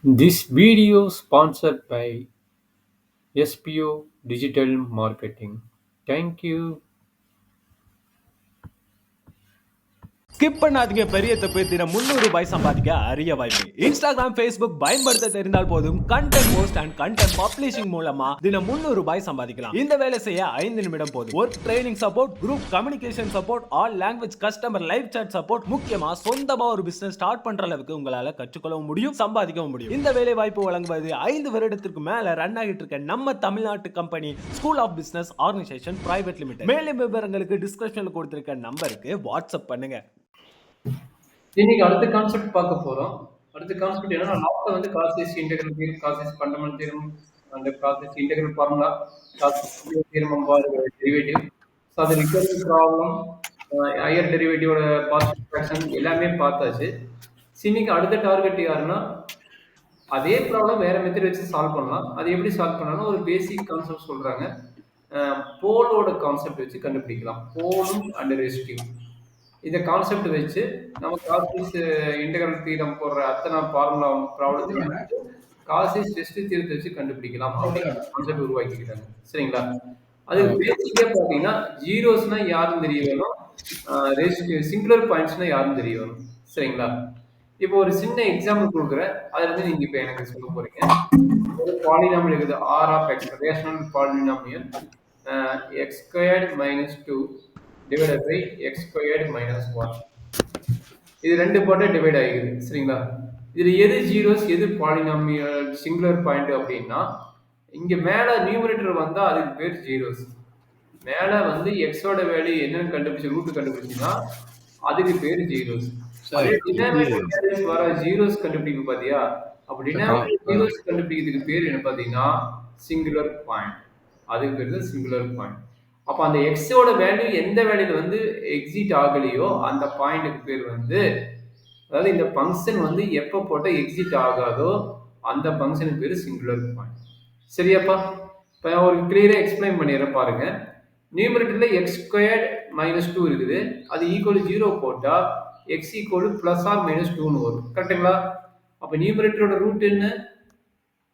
This video sponsored by SPO Digital Marketing. Thank you. Skip பண்ணாதீங்க. பெரிய தப்பு. தினம் 300 ரூபாய் சம்பாதிக்க அரிய வாய்ப்பு. இன்ஸ்டாகிராம், ஃபேஸ்புக் பயன்படுத்த தெரிந்தால் போதும். Content post and content publishing மூலமா தினம் 300 ரூபாய் சம்பாதிக்கலாம். இந்த வேலை செய்ய 5 நிமிடம் போதும். Work training support, group communication support, all language customer live chat support, முக்கியமா சொந்தமா ஒரு பிசினஸ் ஸ்டார்ட் பண்ற அளவுக்கு உங்களால கற்றுக்கொள்ளவும் முடியும், சம்பாதிக்கவும் முடியும். இந்த வேலை வாய்ப்பு வழங்குவது 5 வருடத்திற்கு மேல ரன் ஆகிட்டு இருக்க நம்ம தமிழ்நாட்டு company school of business organisation private limited. மேலும் விவரங்களுக்கு டிஸ்கிரிப்ஷன்ல கொடுத்திருக்க நம்பருக்கு வாட்ஸ்அப் பண்ணுங்க. இன்னைக்கு அடுத்த கான்செப்ட் பார்க்க போறோம். அடுத்த கான்செப்ட் என்னன்னா லாஸ்ட்ல வந்து Cauchy's integral theorem, Cauchy's fundamental theorem, அந்த Cauchy's integral formula, Cauchy's theorem derivative, so அது ரிகர்சிவ் ப்ராப்ளம், ஹையர் டெரிவேட்டிவோட பார்ஷியல் ஃபிராக்ஷன் எல்லாமே பார்த்தாச்சு. இன்னைக்கு அடுத்த டார்கெட் யாருன்னா அதே ப்ராப்ளம் வேற மெத்தட் வச்சு சால்வ் பண்ணலாம். அது எப்படி சால்வ் பண்ணலாம்னா ஒரு பேசிக் கான்செப்ட் சொல்றாங்க. போலோட கான்செப்ட் வச்சு கண்டுபிடிக்கலாம். போலும் அண்ட் ரெசிடியூ இந்த கான்செப்ட் வச்சு நம்ம காசிஸ் இன்டெகிரல் தீரம் போடுற அத்தனை ஃபார்முலா ப்ராப்ளத்தையும் காசிஸ் டெஸ்ட் தீரத்தை வச்சு கண்டுபிடிக்கலாம் அப்படிங்கிற கான்செப்ட் உருவாக்கிக்கிறாங்க. சரிங்களா? அது பேசிக்கா பார்த்தீங்கன்னா ஜீரோஸ்னா யாரும் தெரிய வேணும், சிங்குலர் பாயிண்ட்ஸ்னா யாரும் தெரிய வேணும். சரிங்களா? இப்போ ஒரு சின்ன எக்ஸாம்பிள் கொடுக்குறேன். அதுல இருந்து நீங்க இப்போ எனக்கு சொல்ல போறீங்க. ஒரு பாலினாமியல் இருக்குது r of x, rational polynomial x squared minus 2 divided by x squared minus 1. இது ரெண்டு போட்டு டிவைட் ஆகிடுது. சரிங்களா? இதுல எது ஜீரோஸ் எது பாலினாமியல் சிங்குலர் பாயிண்ட் அப்படின்னா இங்க மேல நியூமரேட்டர் வந்தா அதுக்கு பேர் ஜீரோஸ். மேல வந்து எக்ஸோட வேல்யூ என்னன்னு கண்டுபிடிச்சு ரூட் கண்டுபிடிச்சுன்னா அதுக்கு பேர் ஜீரோஸ். டினாமினேட்டர் வர ஜீரோஸ் கண்டுபிடிக்கும் பாத்தியா? அப்ப டினாமினேட்டர் ஜீரோஸ் கண்டுபிடிக்கிறதுக்கு பேர் என்ன பாத்தீங்கன்னா சிங்குலர் பாயிண்ட். அதுக்கு பேர் தான் சிங்குலர் பாயிண்ட். அப்போ அந்த எக்ஸோட வேல்யூ எந்த வேல்யூல வந்து எக்ஸிட் ஆகலையோ அந்த பாயிண்ட்டுக்கு பேர் வந்து, அதாவது இந்த ஃபங்க்ஷன் வந்து எப்போ போட்ட எக்ஸிட் ஆகாதோ அந்த ஃபங்க்ஷனுக்கு பேர் சிங்குலர் பாயிண்ட். சரியாப்பா? இப்போ ஒரு கிளியரா எக்ஸ்பிளைன் பண்ணிடுறேன் பாருங்க. நியூமரேட்டர்ல எக்ஸ் ஸ்கொயர்ட் மைனஸ் 2 இருக்குது. அது ஈக்குவல் 0 போட்டா x equal plus or minus 2ன்னு வரும். கரெக்டுங்களா? அப்போ நியூமரேட்டரோட ரூட் என்ன?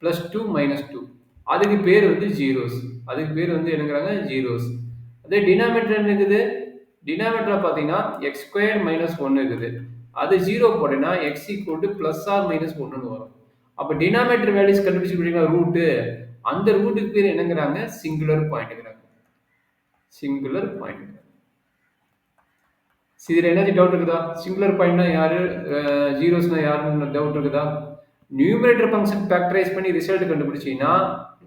Plus 2 minus 2. அதுக்கு பேர் வந்து ஜீரோஸ். அதுக்கு பேர் வந்து என்னங்கிறாங்க ஜீரோஸ். அதே டினாமினேட்டர் இருக்குது. டினாமினேட்டர்ல பார்த்தீங்கன்னா எக்ஸ் ஸ்கொயர் மைனஸ் 1 இருக்குது. அது 0 போட்டேன்னா x equal to plus or minus 1ன்னு வரும். அப்போ டினாமினேட்டர் வேல்யூஸ் கண்டுபிடிச்சிருக்கீங்களா ரூட்டு, அந்த ரூட்டுக்கு பேர் என்னங்கிறாங்க சிங்குலர் பாயிண்ட்ங்கிறாங்க. Singular point. இதுல என்ன டவுட் இருக்குதா? சிங்குலர் பாயிண்ட்னா யாரு, ஜீரோஸ்னா யாருன்னு டவுட் இருக்குதா? நியூமரேட்டர் ஃபங்க்ஷன் ஃபேக்டரைஸ் பண்ணி ரிசல்ட் கண்டுபிடிச்சீங்கன்னா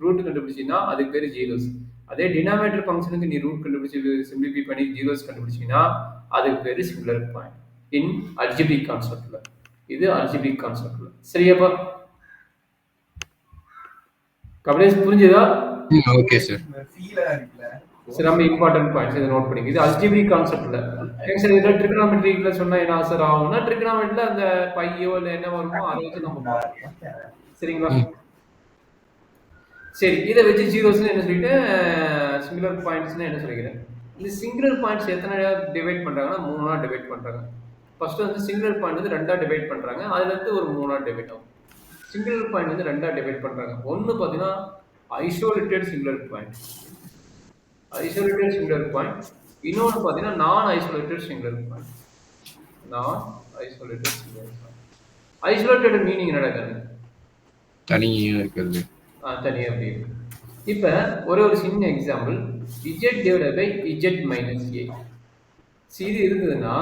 ரூட் கண்டுபிடிச்சீங்கன்னா அதுக்கு பேர் ஜீரோஸ். அதே டினாமினேட்டர் ஃபங்க்ஷனுக்கு நீ ரூட் கண்டுபிடிச்சி சிம்பிளிஃபை பண்ணி ஜீரோஸ் கண்டுபிடிச்சீங்கன்னா அதுக்கு பேர் சிங்குலர் பாயிண்ட் இன் அல்ஜிபிரிக் கான்செப்ட்ல. இது அல்ஜிபிரிக் கான்செப்ட்ல. சரியாப்பா? கபிலேஷ் புரிஞ்சுதா? Okay sir. சரி, நம்ம இம்பார்ட்டன்ட் பாயிண்ட்ஸ் இதை நோட் பண்ணிங்க. இது அல்ஜிபிரிக் கான்செப்ட்ல. சார் இதில் ட்ரிகனாமெட்ரிக்ல சொன்னா என்ன ஆன்சர் ஆகும்னா ட்ரிகனாமெட்ரில அந்த பையோ இல்லை என்ன வருமோ அதை வச்சு நம்ம பார்க்கலாம். சரிங்களா? சரி, இதை வச்சு ஜீரோஸ்னு என்ன சொல்லிட்டு சிங்குலர் பாயிண்ட்ஸ்னு என்ன சொல்லிக்கிறேன். இந்த சிங்குலர் பாயிண்ட்ஸ் எத்தனை டிவைட் பண்றாங்கன்னா 3 டிவைட் பண்றாங்க. ஃபர்ஸ்ட் வந்து சிங்குலர் பாயிண்ட் வந்து 2 டிவைட் பண்றாங்க. அதுல இருந்து ஒரு 3 டிவைட் ஆகும். சிங்குலர் பாயிண்ட் வந்து 2 டிவைட் பண்றாங்க. ஒன்னு பாத்தீங்கன்னா isolated singular point, isolated singular point. இன்னொன்று பாத்தீங்கன்னா non isolated singular point, non isolated singular point. Isolated meaning என்னடா? தனியா இருக்கிறது. தனியாக அப்படி இருக்கு. இப்போ ஒரு சின்ன example, z divide by z minus a. இது இருக்குதுன்னா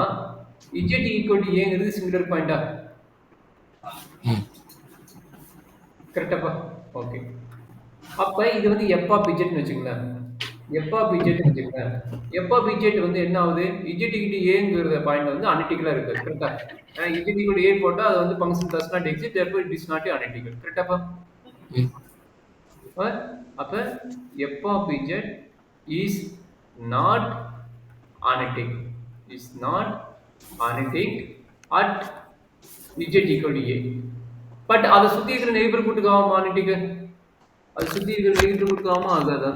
இஜெட் ஈக்குவல் டு ஏங்கிறது சிங்குலர் பாயிண்டா? கரெக்டாப்பா? ஓகே. அப்போ இது வந்து எஃப் ஆஃப் இஜெட்னு வச்சுங்களேன். எஃப் ஆஃப் இஜெட்னு வச்சுங்களேன். எஃப் ஆஃப் இஜெட் வந்து என்ன ஆகுது? இஜெட் ஈக்குவல் ஏங்கிறத பாயிண்ட் வந்து அனலிட்டிக்கலாக இருக்குது. கரெக்டா? இஜெட் ஈக்குவல் ஏ போட்டால் அது வந்து function does not exist, therefore it is not analytical. கரெக்டாப்பா? அப்ப f of z is not analytic, is not analytic at z equal to a. But அதை சுத்தி இருக்கிற நெய்பர் கூட்டுக்காம analytic, அதை சுத்தி இருக்கிற நெய்பர் கூட்டுக்காம ஆகாதா?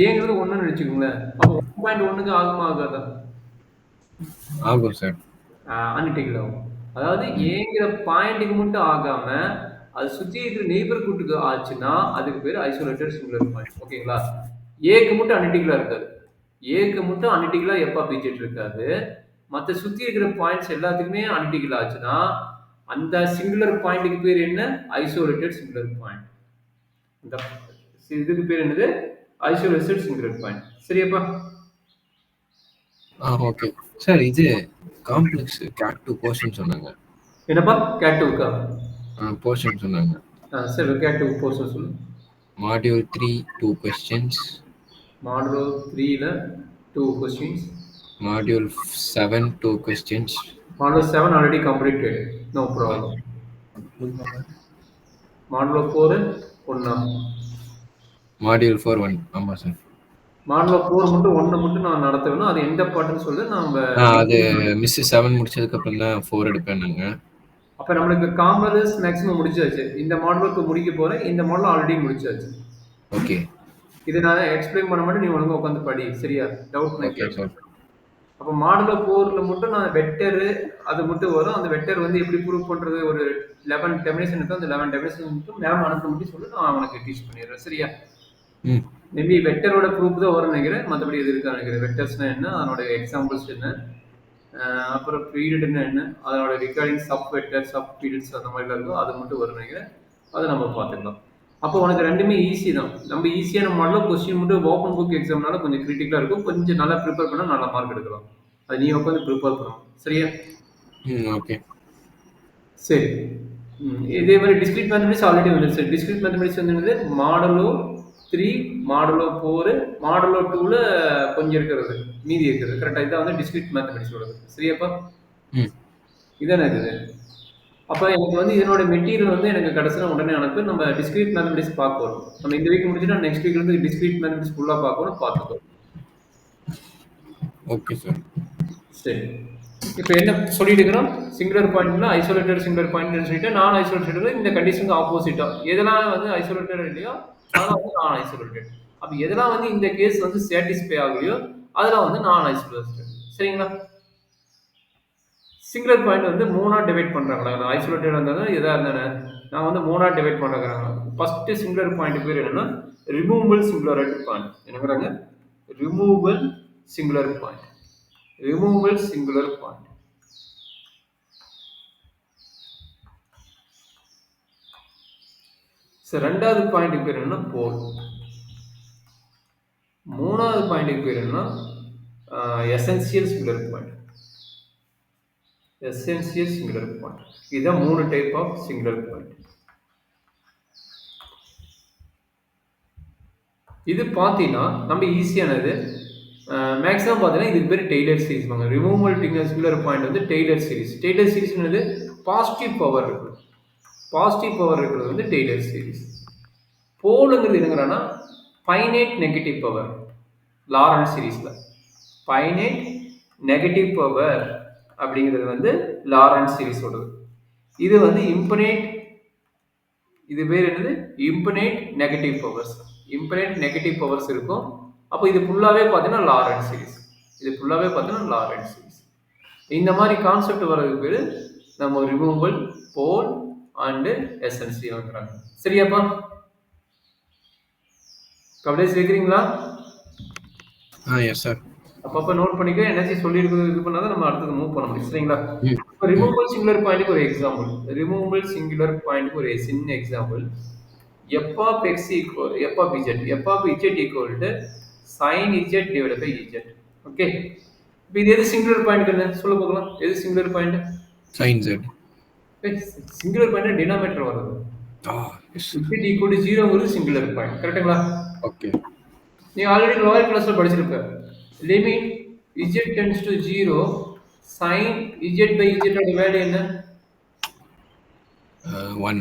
ஏங்கிறது 1ன்னு வச்சுக்கோங்களேன். அப்போ 1.1க்கு ஆகுமா ஆகாதா? ஆகும் சார். analytic ஆகும். அதாவது ஏங்கிற பாயிண்ட்டுக்கு மட்டும் ஆகாம அது சுத்தி இருக்கிற நெய்பர்ஹுட்டுக்கு ஆச்சுன்னா அதுக்கு பேர் ஐசோலேட்டட் சிங்குலர் பாயிண்ட். ஓகேங்களா? ஏக்கு மட்டும் அனலிட்டிக்கலா இருக்காது. ஏக்கு மட்டும் அனலிட்டிக்கலா எப்பா பீஜெட் இருக்காது. மற்ற சுத்தி இருக்கிற பாயிண்ட்ஸ் எல்லாத்துக்குமே அனலிட்டிக்கல் ஆச்சுன்னா அந்த சிங்குலர் பாயிண்ட்டுக்கு பேர் என்ன? Isolated singular point. இந்த இதுக்கு பேர் என்னது? Isolated singular point. சரியாப்பா? Okay sir. இது காம்ப்ளெக்ஸ் கேட் 2 போர்ஷன் சொன்னாங்க. என்னப்பா? கேட்டுவுக்கா? போர்ஷன் சொன்னாங்க. சரி, கேட்டு போர்ஷன் சொல்லு. Module 3 2 questions. மாடுலோ 3ல 2 questions. Module 7 2 questions. Module 7 already completed. No problem. Module 4 ஒண்ணா? மாடியூல் 4 1. ஆமா சார். Module 4 மட்டும் ஒண்ணு மட்டும் நான் நடத்தணும். அது எந்த பாட்டுன்னு சொல்லு. நாம அது மிஸ் 7 முடிச்சதுக்கு அப்புறம் தான் 4 எடுப்பேன்னாங்க. அப்ப நம்மளுக்கு காமர்ஸ் மேக்ஸிமம் முடிச்சாச்சு. இந்த மாடல் இப்போ முடிக்க போறேன். இந்த மாடல் ஆல்ரெடி முடிச்சாச்சு. ஓகே. இதை நான் எக்ஸ்பிளைன் பண்ண மாட்டேன். நீ ஒழுங்கா உட்காந்து படி. சரியா? Doubt okay sir. அப்போ மாடல் 4ல மட்டும் நான் வெக்டர் அது மட்டும் வரும். அந்த வெக்டர் வந்து எப்படி ப்ரூவ் பண்றது ஒரு 11 டெஃபினேஷன் இருக்கு. அந்த 11 டெஃபினேஷன் மட்டும் மேம் அனுப்ப மட்டும் சொல்லி நான் அவனுக்கு டீச் பண்ணிடுறேன். சரியா? மேபி வெக்டரோட ப்ரூஃப் தான் வரும்னு நினைக்கிறேன். மற்றபடி எது இருக்கா நினைக்கிறேன். வெக்டர்ஸ்னா என்ன, அதனோட எக்ஸாம்பிள்ஸ் என்ன, அப்புறம் பீரியட்னா என்ன, அதனோட regarding sub vector sub periods அந்த மாதிரிலாம் இருக்கும். அது மட்டும் வரும்னு நினைக்கிறேன். அதை நம்ம பார்த்துக்கலாம். அப்போ உனக்கு ரெண்டுமே ஈஸி தான். நம்ம ஈஸியான மாடலும் கொஸ்டின் மட்டும் ஓப்பன் புக் எக்ஸாம்னால கொஞ்சம் கிரிட்டிக்கலாக இருக்கும். கொஞ்சம் நல்லா ப்ரிப்பேர் பண்ணால் நல்ல மார்க் எடுக்கலாம். அது நீ உட்காந்து ப்ரிப்பேர் பண்ணணும். சரியா? ஓகே சரி. இதே மாதிரி டிஸ்கிரீட் மேத்தமெட்டிக்ஸ் ஆல்ரெடி வந்துருச்சு. டிஸ்கிரீட் மேத்தமெட்டிக்ஸ் வந்து மாடலோ 3 மாடலோ 4 மாடலோ 2ல கொஞ்சம் இருக்கிறது மீதி இருக்கிறது. கரெக்டாக இதான் வந்து டிஸ்கிரீட் மேத்தமெட்டிக்ஸ் உள்ளது. சரியாப்பா? இதானே இருக்குது. அப்போ எனக்கு வந்து இதனோட மெட்டீரியல் வந்து எனக்கு கடைசியில் உடனே அனுப்பு. நம்ம டிஸ்கிரீட் மேத்தமெட்டிக்ஸ் பார்க்கணும். நம்ம இந்த வீக் முடிச்சுட்டா நெக்ஸ்ட் வீக்ல இருந்து டிஸ்கிரீட் மேத்தமெட்டிக்ஸ் ஃபுல்லாக பார்க்கணும். பார்த்துக்கோ. Okay sir. சரி. இப்போ என்ன சொல்லிட்டு இருக்கிறோம்? சிங்குலர் பாயிண்ட்னா ஐசோலேட்டட் சிங்குலர் பாயிண்ட் சொல்லிட்டு நான் ஐசோலேட்டட் இந்த கண்டிஷனுக்கு ஆப்போசிட்டா எதெல்லாம் வந்து ஐசோலேட்டட் இல்லையோ அதெல்லாம் வந்து நான் ஐசோலேட்டட். அப்போ எதெல்லாம் வந்து இந்த கேஸ் வந்து சாட்டிஸ்ஃபை ஆகலையோ அதெல்லாம் வந்து நான் ஐசோலேட்டட். சரிங்களா? சிங்குலர் பாயிண்ட் வந்து 3ஆ டிவைட் பண்றாங்களா? ஐசோலேட்டட் இருந்தாலும் எதா இருந்தாலும் நான் வந்து 3ஆ டிவைட் பண்றாங்க. ஃபர்ஸ்ட் சிங்குலர் பாயிண்ட் பேர் என்னன்னா ரிமூவபிள் சிங்குலர் பாயிண்ட். என்னங்கறாங்க? Removable singular point. Removable singular point. சரி, ரெண்டாவது பாயிண்ட் பேர் என்னன்னா போல். மூணாவது பாயிண்ட் பேர் என்னன்னா essential singular point. Essential singular point. இதுதான் 3 டைப் ஆஃப் சிங்குலர் பாயிண்ட். இது பார்த்தீங்கன்னா நம்ம ஈஸியானது. மேக்ஸிமம் பார்த்தீங்கன்னா இதுக்கு பேர் டெய்லர் சீரிஸ் வாங்க. ரிமூவபிள் சிங்குலர் பாயிண்ட் வந்து டெய்லர் சீரிஸ். டெய்லர் சீரிஸ் என்னது? பாசிட்டிவ் பவர் இருக்குது. பாசிட்டிவ் பவர் இருக்கிறது வந்து டெய்லர் சீரிஸ். போலுங்கிறது என்னங்கிறான்னா ஃபைனைட் நெகட்டிவ் பவர். லாரன்ஸ் சீரிஸ்ல ஃபைனைட் நெகட்டிவ் பவர் அப்படிங்கிறது வந்து லாரன்ஸ் சீரிஸோடது. இது வந்து இம்பனைட். இது பேர் என்னது? இம்பனைட் நெகட்டிவ் பவர்ஸ். இம்பனைட் நெகட்டிவ் பவர்ஸ் இருக்கும். அப்போ இது ஃபுல்லாவே பார்த்தீங்கன்னா லாரன்ஸ் சீரிஸ். இது ஃபுல்லாவே பார்த்தீங்கன்னா லாரன்ஸ் சீரிஸ். இந்த மாதிரி கான்செப்ட் வர்றதுக்கு பேரு நம்ம ரிமூவபிள், போல் அண்ட் எசென்சியல்ங்கறாங்க. சரியாப்பா? கவலை சேர்க்கிறீங்களா? Yes sir. அப்பப்ப நோட் பண்ணிக்க. எனர்ஜி சொல்லி இருக்கிறது இது பண்ணாதான் நம்ம அடுத்தது மூவ் பண்ண முடியும். சரிங்களா? இப்போ ரிமூவபிள் சிங்குலர் பாயிண்ட்க்கு ஒரு எக்ஸாம்பிள். ரிமூவபிள் சிங்குலர் பாயிண்ட்க்கு ஒரு சின்ன example. f of x equal f of z. f of z equal to sin z divided by z. Okay. இப்போ இது எது சிங்குலர் பாயிண்ட் என்ன சொல்ல போகலாம்? எது singular point? sin z. Singular point denominator வருது. எஸ். z equal to 0ங்கிறது singular point. கரெக்ட்டுங்களா? ஓகே. நீ ஆல்ரெடி லோயர் கிளாஸ்ல படிச்சிருப்ப. Limit z tends to 0 sin z by z ஓட வேல்யூ என்ன? 1.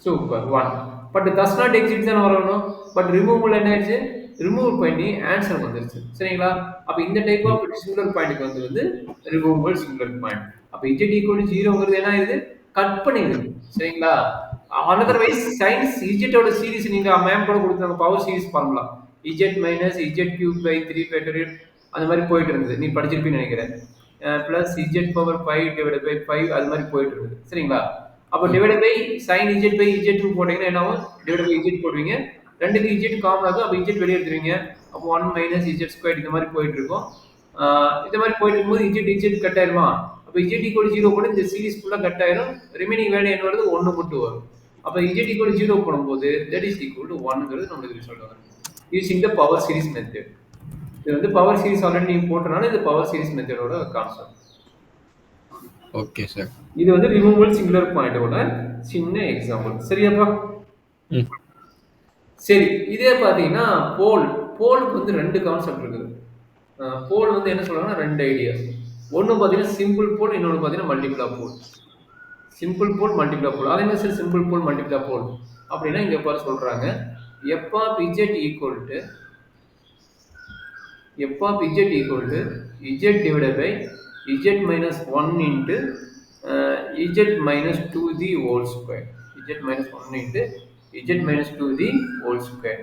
Super, 1. But does not exist தான் வரணும். பட் ரிமூவபிள் என்ன ஆச்சு? ரிமூவ் பண்ணி ஆன்சர் வந்துருச்சு. சரிங்களா? அப்ப இந்த டைப் ஆஃப் சிங்குலர் பாயிண்ட்க்கு வந்து ரிமூவபிள் சிங்குலர் பாயிண்ட். அப்ப z equal to 0ங்கிறது என்ன ஆகுது? கட் பண்ணிடுது. சரிங்களா? அதர்வைஸ் சைன்ஸ் z ஓட சீரிஸ் நீங்க மேம் கூட கொடுத்தாங்க power series formula. z - z³ by 3 factorial அந்த மாதிரி போயிட்டு இருந்தது. நீ படிச்சிருப்பீன்னு நினைக்கிறேன். Plus z power 5 divide by 5 அது மாதிரி போயிட்டு இருக்குது சரிங்களா? அப்போ divide by sine z by z போட்டீங்கன்னா என்ன ஆகும்? டிவைட் பை இஜெட் போடுவீங்க, ரெண்டுக்கு இஜெட் காமன் ஆகும், அப்போ இஜெட் வெளியே எடுத்துருவீங்க, அப்போ 1 மைனஸ் இஜெட் ஸ்கொயர் இந்த மாதிரி போயிட்டு இருக்கும். இந்த மாதிரி போயிட்டு இருக்கும்போது இஜெட் கட் ஆயிருமா? அப்போ இஜெட் ஈக்குவல் 0 கூட இந்த சீரிஸ் ஃபுல்லாக கட் ஆயிரும், ரிமைனிங் வேல்யூ என்ன வருது? 1 மட்டும் வரும். அப்போ இஜெட் ஈக்குவல் 0 போடும்போது தட் இஸ் ஈக்குவல் டு 1ங்கிறது நம்மளுக்கு ரிசல்ட் வரும் using the power series method. இது வந்து பவர் சீரிஸ் ஆல்ரெடி நீங்க போட்டனால இது பவர் சீரிஸ் மெத்தடோட கான்செப்ட். Okay sir. இது வந்து ரிமூவல் சிங்குலர் பாயிண்டோட சின்ன எக்ஸாம்பிள். சரியாப்பா? சரி, இதே பார்த்தீங்கன்னா போலுக்கு வந்து 2 கான்செப்ட் இருக்குது. போல் வந்து என்ன சொல்றாங்கன்னா 2 ஐடியா. ஒன்று பார்த்தீங்கன்னா சிம்பிள் போல், இன்னொன்று பார்த்தீங்கன்னா மல்டிபிளா போல். சிம்பிள் போல் மல்டிபிளா போல். அதே மாதிரி சிம்பிள் போல் மல்டிபிளா போல் அப்படின்னா இங்க பாரு சொல்றாங்க f of z equal to z divided by z minus 1 into z minus 2 the whole square. Z minus 1 into z minus 2 the whole square.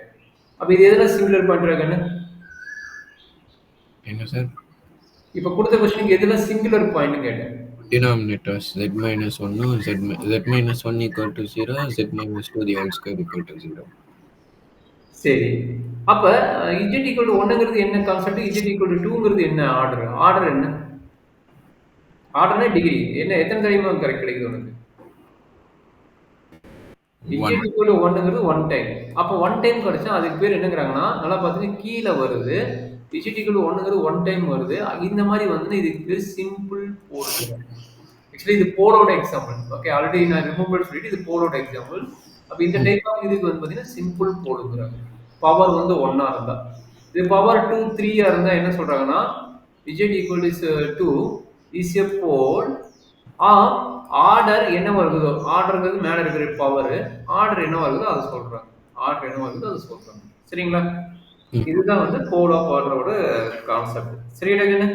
அப்ப இது எதனா சிங்குலர் பாயிண்ட் இருக்கானே? என்ன சார்? இப்ப கொடுத்த क्वेश्चनக்கு எதனா சிங்குலர் பாயிண்ட் கேட்டேன். Denominators z minus 1 z minus 1 equal to 0, z minus 2 the whole square equal to 0. சரி, அப்ப z equal to 1ங்கிறது என்ன கான்செப்ட், z equal to 2ங்கிறது என்ன ஆர்டர் என்ன? ஆர்டர்னா டிகிரி என்ன, எத்தனை தடவை கரெக்ட் கிடைக்குது உனக்கு? z equal to 1ங்கிறது 1 time. அப்ப 1 டைம் கிடைச்சா அதுக்கு பேர் என்னங்கறாங்கன்னா நல்லா பாத்தீங்கன்னா கீழ வருது. z equal to 1ங்கிறது 1 டைம் வருது. இந்த மாதிரி வந்து இதுக்கு பேர் சிம்பிள் போல். ஆக்சுவலி இது போலோட எக்ஸாம்பிள். ஓகே, ஆல்ரெடி நான் ரிமூவல் சொல்லிட்டு இது போலோட எக்ஸாம்பிள். அப்ப இந்த டைப் ஆஃப் இதுக்கு வந்து பாத்தீங்கன்னா சிம்பிள் போலுங்கிறாங்க. பவர் வந்து 1 இருந்தா. இது பவர் 2 3 இருந்தா என்ன சொல்றாங்கன்னா z equal to 2 is a pole or order என்ன வருதோ, ஆர்டர்ங்கிறது மேல இருக்கிற பவர், ஆர்டர் என்ன வருதோ அதை சொல்றாங்க. சரிங்களா? இதுதான் வந்து போல் ஆஃப் ஆர்டரோட கான்செப்ட். சரியா?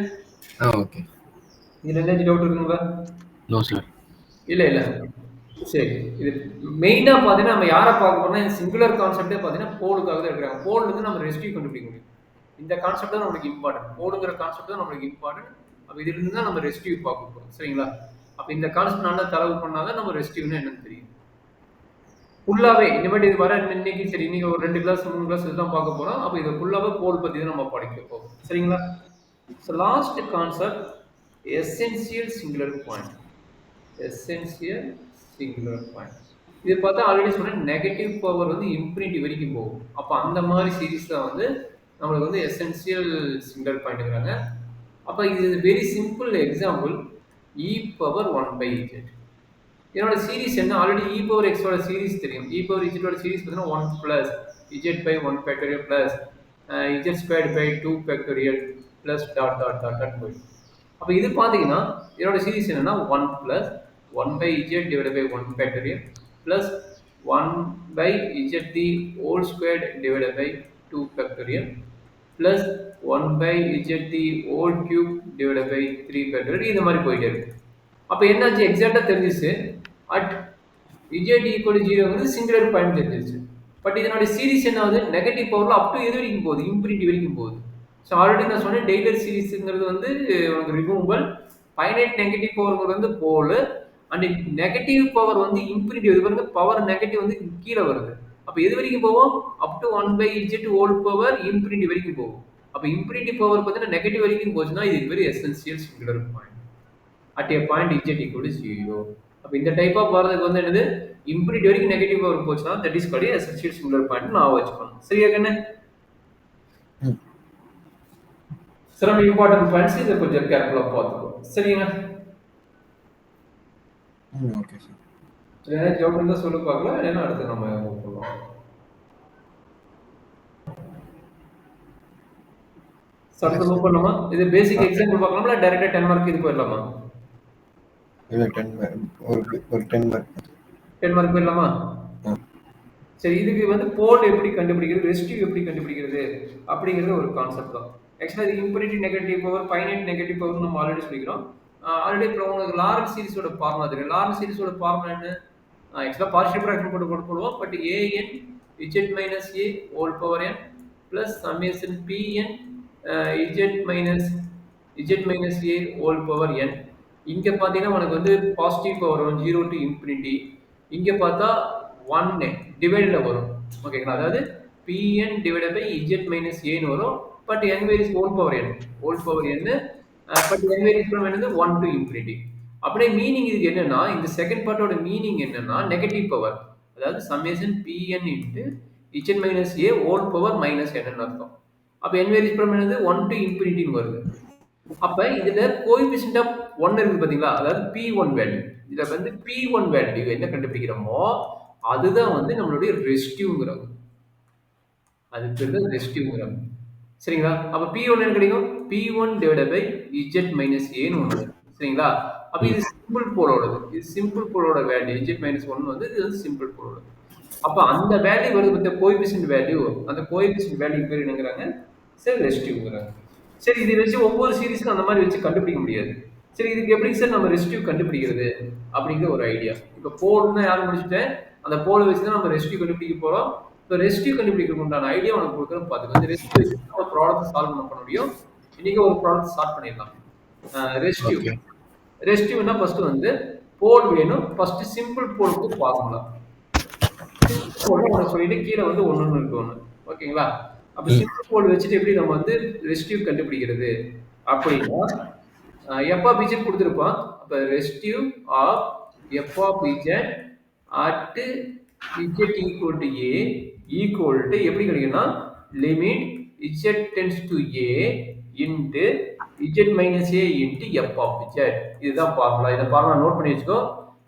ஓகே. இதுல என்ன டவுட் இருக்குங்களா? No sir. இல்ல சரி, இது மெயினா பாத்தீங்கன்னா நம்ம யாரை பார்க்க போறோம்னா சிங்குலர் கான்செப்டே பாத்தீங்கன்னா போலுக்காக தான் இருக்கிறாங்க. போல் வந்து நம்ம ரெசிடியூ கண்டுபிடிக்க முடியும். இந்த கான்செப்ட் தான் நமக்கு இம்பார்ட்டன்ட். போலுங்கிற கான்செப்ட் தான் நமக்கு இம்பார்ட்டன்ட். அப்ப இதுல இருந்து தான் நம்ம ரெசிடியூ பார்க்க போறோம். சரிங்களா? அப்ப இந்த கான்செப்ட் நல்லா தரவு பண்ணாதான் நம்ம ரெசிடியூனா என்னன்னு தெரியும். ஃபுல்லாவே இனிமேட்டு இது வர இன்னைக்கு சரி இன்னைக்கு ஒரு 2 கிளாஸ் 3 கிளாஸ் இதுதான் பார்க்க போறோம். அப்ப இது ஃபுல்லாவே போல் பத்தி தான் நம்ம படிக்க போறோம். சரிங்களா? So last concept essential singular point. இது பார்த்தா ஆல்ரெடி சொன்ன நெகட்டிவ் பவர் வந்து இன்ஃபினிட்டி வரைக்கும் போகும். அப்ப அந்த மாதிரி சீரிஸ் தான் வந்து நம்மளுக்கு வந்து எசென்சியல் சிங்குலர் பாயிண்ட்ங்கறாங்க. அப்ப இது very simple example e power 1/z. இதோட சீரிஸ் என்ன? ஆல்ரெடி e பவர் x ஓட சீரிஸ் தெரியும். e பவர் z ஓட சீரிஸ் பார்த்தீங்கன்னா 1 plus z by 1 factorial plus z squared by 2 factorial plus dot dot dot dot போய். அப்ப இது பாத்தீங்கன்னா இதோட சீரிஸ் என்னன்னா 1 plus 1/z divided by 1 factorial plus 1 by z the whole squared divided by 2 factorial plus 1 by z the whole cube divided by 3 factorial இந்த மாதிரி போயிட்டே இருக்கு. அப்ப என்னாச்சு? எக்ஸாக்ட்டா தெரிஞ்சிச்சு. at z equal to 0 வந்து சிங்குலர் பாயிண்ட் தெரிஞ்சிச்சு. பட் இதனோட சீரிஸ் என்ன ஆகுது? நெகட்டிவ் பவர்ல அப் டு எது வரைக்கும் போகுது? இன்ஃபினிட்டி வரைக்கும் போகுது. ஸோ ஆல்ரெடி நான் சொன்னேன் டெய்லர் சீரிஸ்ங்கிறது வந்து உனக்கு ரிமூவபிள், ஃபைனைட் நெகட்டிவ் பவர்ங்கிறது வந்து போல், அண்ட் நெகட்டிவ் பவர் வந்து இன்ஃபினிட்டி இது வந்து பவர் நெகட்டிவ் வந்து கீழே வருது. அப்போ எது வரைக்கும் போவோம்? Up to 1/z whole power infinity வரைக்கும் போகும். அப்போ இன்ஃபினிட்டி பவர் பார்த்தீங்கன்னா நெகட்டிவ் வரைக்கும் போச்சுன்னா இது very essential singular point at A point z equal to 0. அப்போ இந்த டைப் ஆஃப் வரதுக்கு வந்து என்னது? இன்ஃபினிட்டி வரைக்கும் நெகட்டிவ் பவர் போச்சுன்னா that is called essential singular point நான் வச்சுக்கணும். சரியா கண்ணே? சில இம்பார்ட்டன்ட் பாயிண்ட்ஸ் இதை கொஞ்சம் கேர்ஃபுல்லா பார்த்துக்கோ. சரிங்களா? Okay sir. ஏன்னா ஜவுட் இருந்தா சொல்லி பார்க்கலாம், இல்லைன்னா அடுத்து நம்ம போகலாம். அடுத்து மூவ் பண்ணலாமா? இது பேசிக் எக்ஸாம்பிள் பார்க்கலாமா, டைரக்டா 10 மார்க் இது போயிடலாமா? இல்ல 10 ஒரு 10 மார்க் போயிடலாமா? சரி, இதுக்கு வந்து போல் எப்படி கண்டுபிடிக்கிறது, ரெசிடியூ எப்படி கண்டுபிடிக்கிறது அப்படிங்கிறது ஒரு கான்செப்ட் தான். ஆக்சுவலாக இது infinity negative power, finite negative power நம்ம ஆல்ரெடி சொல்லிக்கிறோம். ஆல்ரெடி இப்போ உங்களுக்கு லாரன்ஸ் சீரிஸோட ஃபார்முலா தெரியும். லாரன்ஸ் சீரிஸோட ஃபார்முலா என்ன? ஆக்சுவலாக பார்ஷியல் ஃபிராக்ஷன் போடுவோம். But an z minus a whole power n plus summation pn z minus z minus a whole power n. இங்க பார்த்தீங்கன்னா உனக்கு வந்து பாசிட்டிவ் பவர் வரும் 0 டு இன்ஃபினிட்டி. இங்க பார்த்தா 1 டிவைடட்ல வரும். ஓகேங்களா? அதாவது Pn divided by z minus ஏன்னு வரும். But n varies whole power n. Whole power n. But n varies from என்னது 1 டு இன்ஃபினிட்டி. அப்படியே மீனிங் இதுக்கு என்னன்னா இந்த செகண்ட் பார்ட்டோட மீனிங் என்னன்னா நெகட்டிவ் பவர். அதாவது summation Pn into z minus a whole power minus n அர்த்தம். அப்ப n வேரிஸ் ஃப்ரம் என்னது 1 டு இன்ஃபினிட்டின்னு வருது. அப்ப இதுல கோஎஃபிஷியன்ட் ஆஃப் 1 இருக்கு பாத்தீங்களா? அதாவது P1 வேல்யூ. இதுல வந்து P1 வேல்யூ என்ன கண்டுபிடிக்கிறோமோ அதுதான் வந்து நம்மளுடைய ரெசிடியூங்கிறோம். அது பேர் தான் ரெசிடியூங்கிறோம். சரிங்களா? அப்ப P1 என்ன கிடைக்கும்? P1 divided by z minus ஏன்னு ஒண்ணு வரும். சரிங்களா? அப்ப இது சிம்பிள் போலோடது. இது சிம்பிள் போலோட வேல்யூ z மைனஸ் 1 வந்து இது வந்து சிம்பிள் போலோட. அப்ப அந்த வேல்யூ வருது பத்திய கோஎஃபிஷியன்ட் வேல்யூ. அந்த கோஎஃபிஷியன்ட் வேல்யூ பேர் என்னங்கறாங்க? சரி ரெசிடியூங்கிறாங்க. சரி இதை வச்சு ஒவ்வொரு சீரிஸ்க்கும் அந்த மாதிரி வச்சு கண்டுபிடிக்க முடியாது. சரி இதுக்கு எப்படி சார் நம்ம ரெசிடியூ கண்டுபிடிக்கிறது அப்படிங்கிற ஒரு ஐடியா. இப்போ போல்னா யாரும் முடிச்சுட்டேன். அந்த போலை வச்சு தான் நம்ம ரெசிடியூ கண்டுபிடிக்க போறோம். இப்போ ரெசிடியூ கண்டுபிடிக்கிறதுக்கு உண்டான ஐடியா உனக்கு கொடுக்குறேன் பார்த்துக்கோ. இந்த ரெசிடியூ வச்சு நம்ம ப்ராப்ளத்தை சால்வ் பண்ண முடியும். இன்னைக்கு ஒரு ப்ராப்ளத்தை ஸ்டார்ட் பண்ணிடலாம். Residue okay. ரெசிடியூனா ஃபர்ஸ்ட் வந்து போல் வேணும். ஃபர்ஸ்ட் சிம்பிள் போலுக்கு ஃபார்முலா. போல் உனக்கு சொல்லிட்டு கீழே வந்து ஒன்று இருக்கு ஒன்று. ஓகேங்களா? அப்ப சிம்பிள் போல் வச்சுட்டு எப்படி நம்ம வந்து ரெசிடியூ கண்டுபிடிக்கிறது அப்படின்னா எஃப் ஆஃப் இஜெட் கொடுத்துருப்பான். அப்ப residue of f of z at z equal to a equal to எப்படி கிடைக்கும்னா limit z tends to a into z minus a into f of z. இதுதான் ஃபார்முலா. இந்த ஃபார்முலா நோட் பண்ணி வச்சுக்கோ.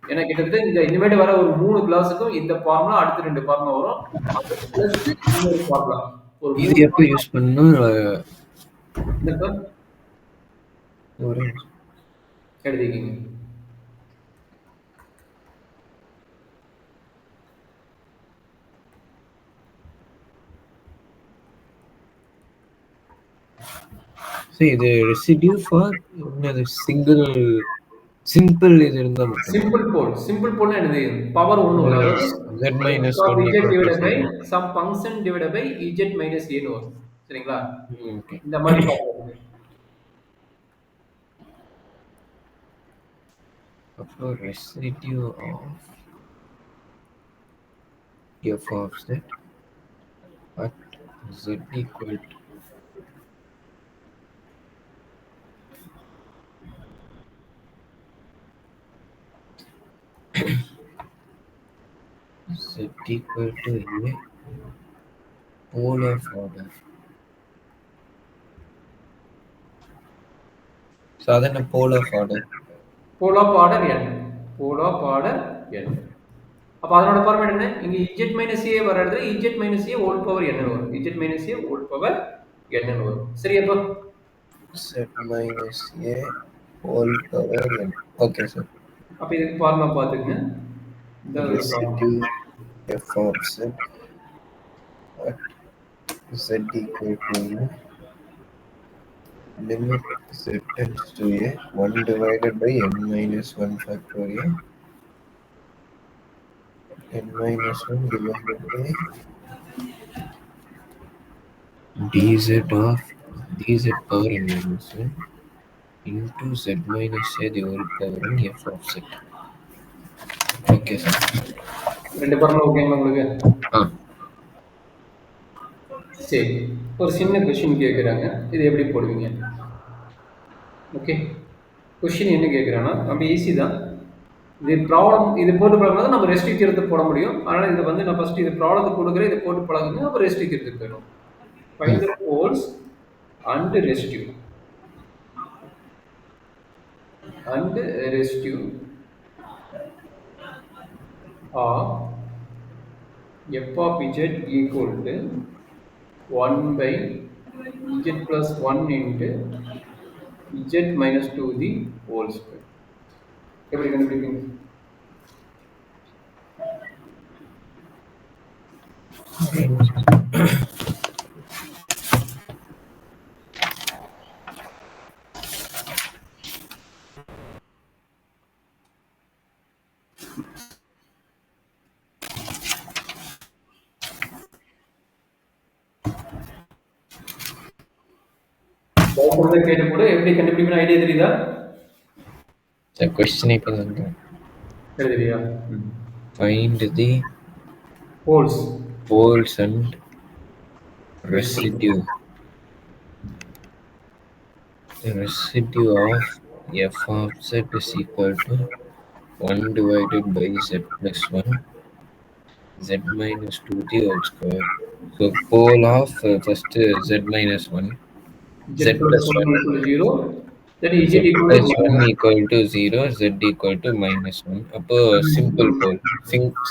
ஏன்னா கிட்டத்தட்ட இந்த இனிமேட்டு வர ஒரு 3 கிளாஸுக்கும் இந்த ஃபார்முலா அடுத்த 2 ஃபார்முலா வரும். பிளஸ் இன்னொரு ஃபார்முலா. ஒரு இது எப்போ யூஸ் பண்ணணும்? ஒரு எழுதிக்கிங்க. சரி இது ரெசிடியூ ஃபார் என்னது சிம்பிள் இது இருந்தா மட்டும் சிம்பிள் போல்னா என்னது? பவர் ஒண்ணு வரும். z minus 1 z equal to divided by 0. some function divided by z minus a ன்னு வரும். சரிங்களா? Okay. இந்த மாதிரி பார்ப்போம். அப்போ residue of f of z at z equal to z equal to a pole of order. சாதாரண pole of order. Pole of order n. Pole of order n. அப்ப அதனோட ஃபார்மேட் என்ன? இங்க z minus a வர இடத்துல z minus a whole power n ன்னு வரும். z minus a whole power n ன்னு வரும். சரியாப்பா? z minus a whole power n. Okay sir. அப்ப இதுக்கு ஃபார்முலா பாத்துக்கங்க. இந்த Residue f of z at z equal to limit z tends to a 1 divided by n minus 1 factorial n minus 1 divided by dz of dz power n minus 1 into z minus a the whole power n f of z. Okay sir. ரெண்டு formula ஓகேங்களா உங்களுக்கு? சரி ஒரு சின்ன question கேட்குறாங்க. இது எப்படி போடுவீங்க? ஓகே கொஸ்டின் என்ன கேட்குறாங்கன்னா அப்படி ஈஸி தான். இது ப்ராப்ளம் இது போட்டு பழகினா நம்ம ரெஸ்ட்ரிக் தீர்த்து போட முடியும். அதனால் இதை வந்து நான் ஃபஸ்ட்டு இது ப்ராப்ளத்தை கொடுக்குறேன். இதை போட்டு பழகுங்க. அப்புறம் ரெஸ்ட்ரிக் தீர்த்துக்கு போயிடும். Find the poles and residue of f of z equal to 1 by z plus 1 into z minus 2 the whole square. எப்படி கண்டுபிடிப்பீங்க? டவுட் கேட்டு கூட எப்படி கண்டுபிடிக்கணும் ஐடியா தெரியுதா? The question இப்போ வந்து எழுதுறியா? find the poles. poles and residue. The residue of f of z is equal to 1 divided by z plus 1 z minus 2 the whole square. So pole of first z minus 1 Z z plus plus 1 1 equal to 0. Then z Z equal to plus 1 minus. equal to 0 z equal to minus 1 அப்போ simple pole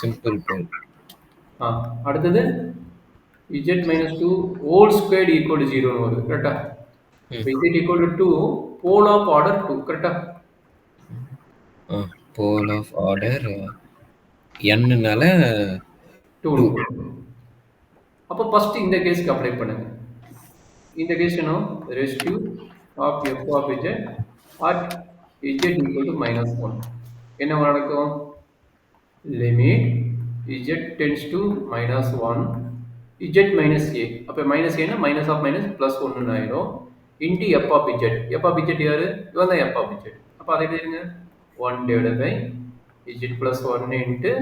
simple pole ஆ, அடுத்தது Z minus 2 whole squared equal to 0 வருது கரெக்டா? Z equal to 2 pole of order 2 கரெக்டா? pole of order n னால 2 அப்போ first இந்த கேஸ்க்கு apply பண்ணுங்க. இந்த கேஸ் என்ன? Residue of f of z at z equal to minus 1 என்ன நடக்கும்? Limit z tends to minus 1 z minus a அப்போ மைனஸ் ஏன்னா மைனஸ் ஆஃப் மைனஸ் ப்ளஸ் ஒன்று ஆயிடும் into f of z. F of z யாரு? இவன் தான் எஃப் ஆஃப் z. அப்போ அதை எழுதுங்க 1 divided by z plus 1 into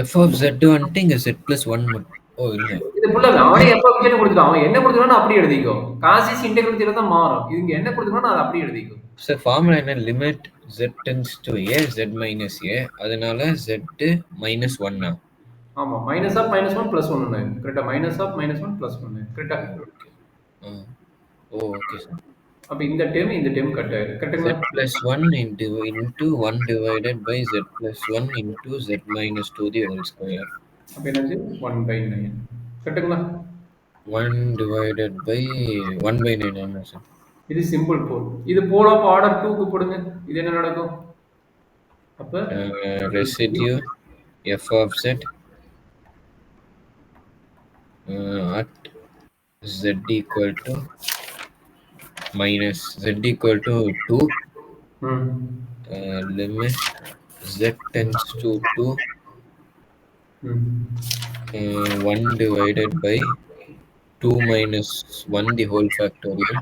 f of z வந்துட்டு இங்க z plus 1 ஓ இல்ல இது ஃபுல்லாக அவனே எஃப் ஆஃப் z கொடுத்துட்டான். அவன் என்ன கொடுத்துட்டானோ அப்படி எழுதிக்கோ. காசிஸ் இன்டெகிரல் தீரம் தான் மாறும். இது இங்க என்ன கொடுத்துட்டானோ அதை அப்படி எழுதிக்கோ. சார் ஃபார்முலா என்ன limit z tends to a z minus a அதனால z minus 1 ஆமா மைனஸ் ஆஃப் மைனஸ் 1 ப்ளஸ் 1 கரெக்டா? மைனஸ் ஆஃப் மைனஸ் 1 ப்ளஸ் 1 கரெக்டா? ஓ ஓகே சார் அப்ப இந்த டேர்ம் இந்த டேர்ம் கட் ஆயிடும் கரெக்ட்டுங்களா? z plus 1 into 1 divided by z plus 1 into z minus 2 the whole square. அப்ப என்னது 1/9 கரெக்ட்டுங்களா? 1 divided by 1 by 9 ஆமா சார். இது சிம்பிள் போல். இது போல் ஆஃப் ஆர்டர் 2 க்கு போடுங்க. இது என்ன நடக்கும்? அப்ப residue f of z at z equal to minus z equal to 2 limit z tends to 2 1 divided by 2 minus 1 the whole factorial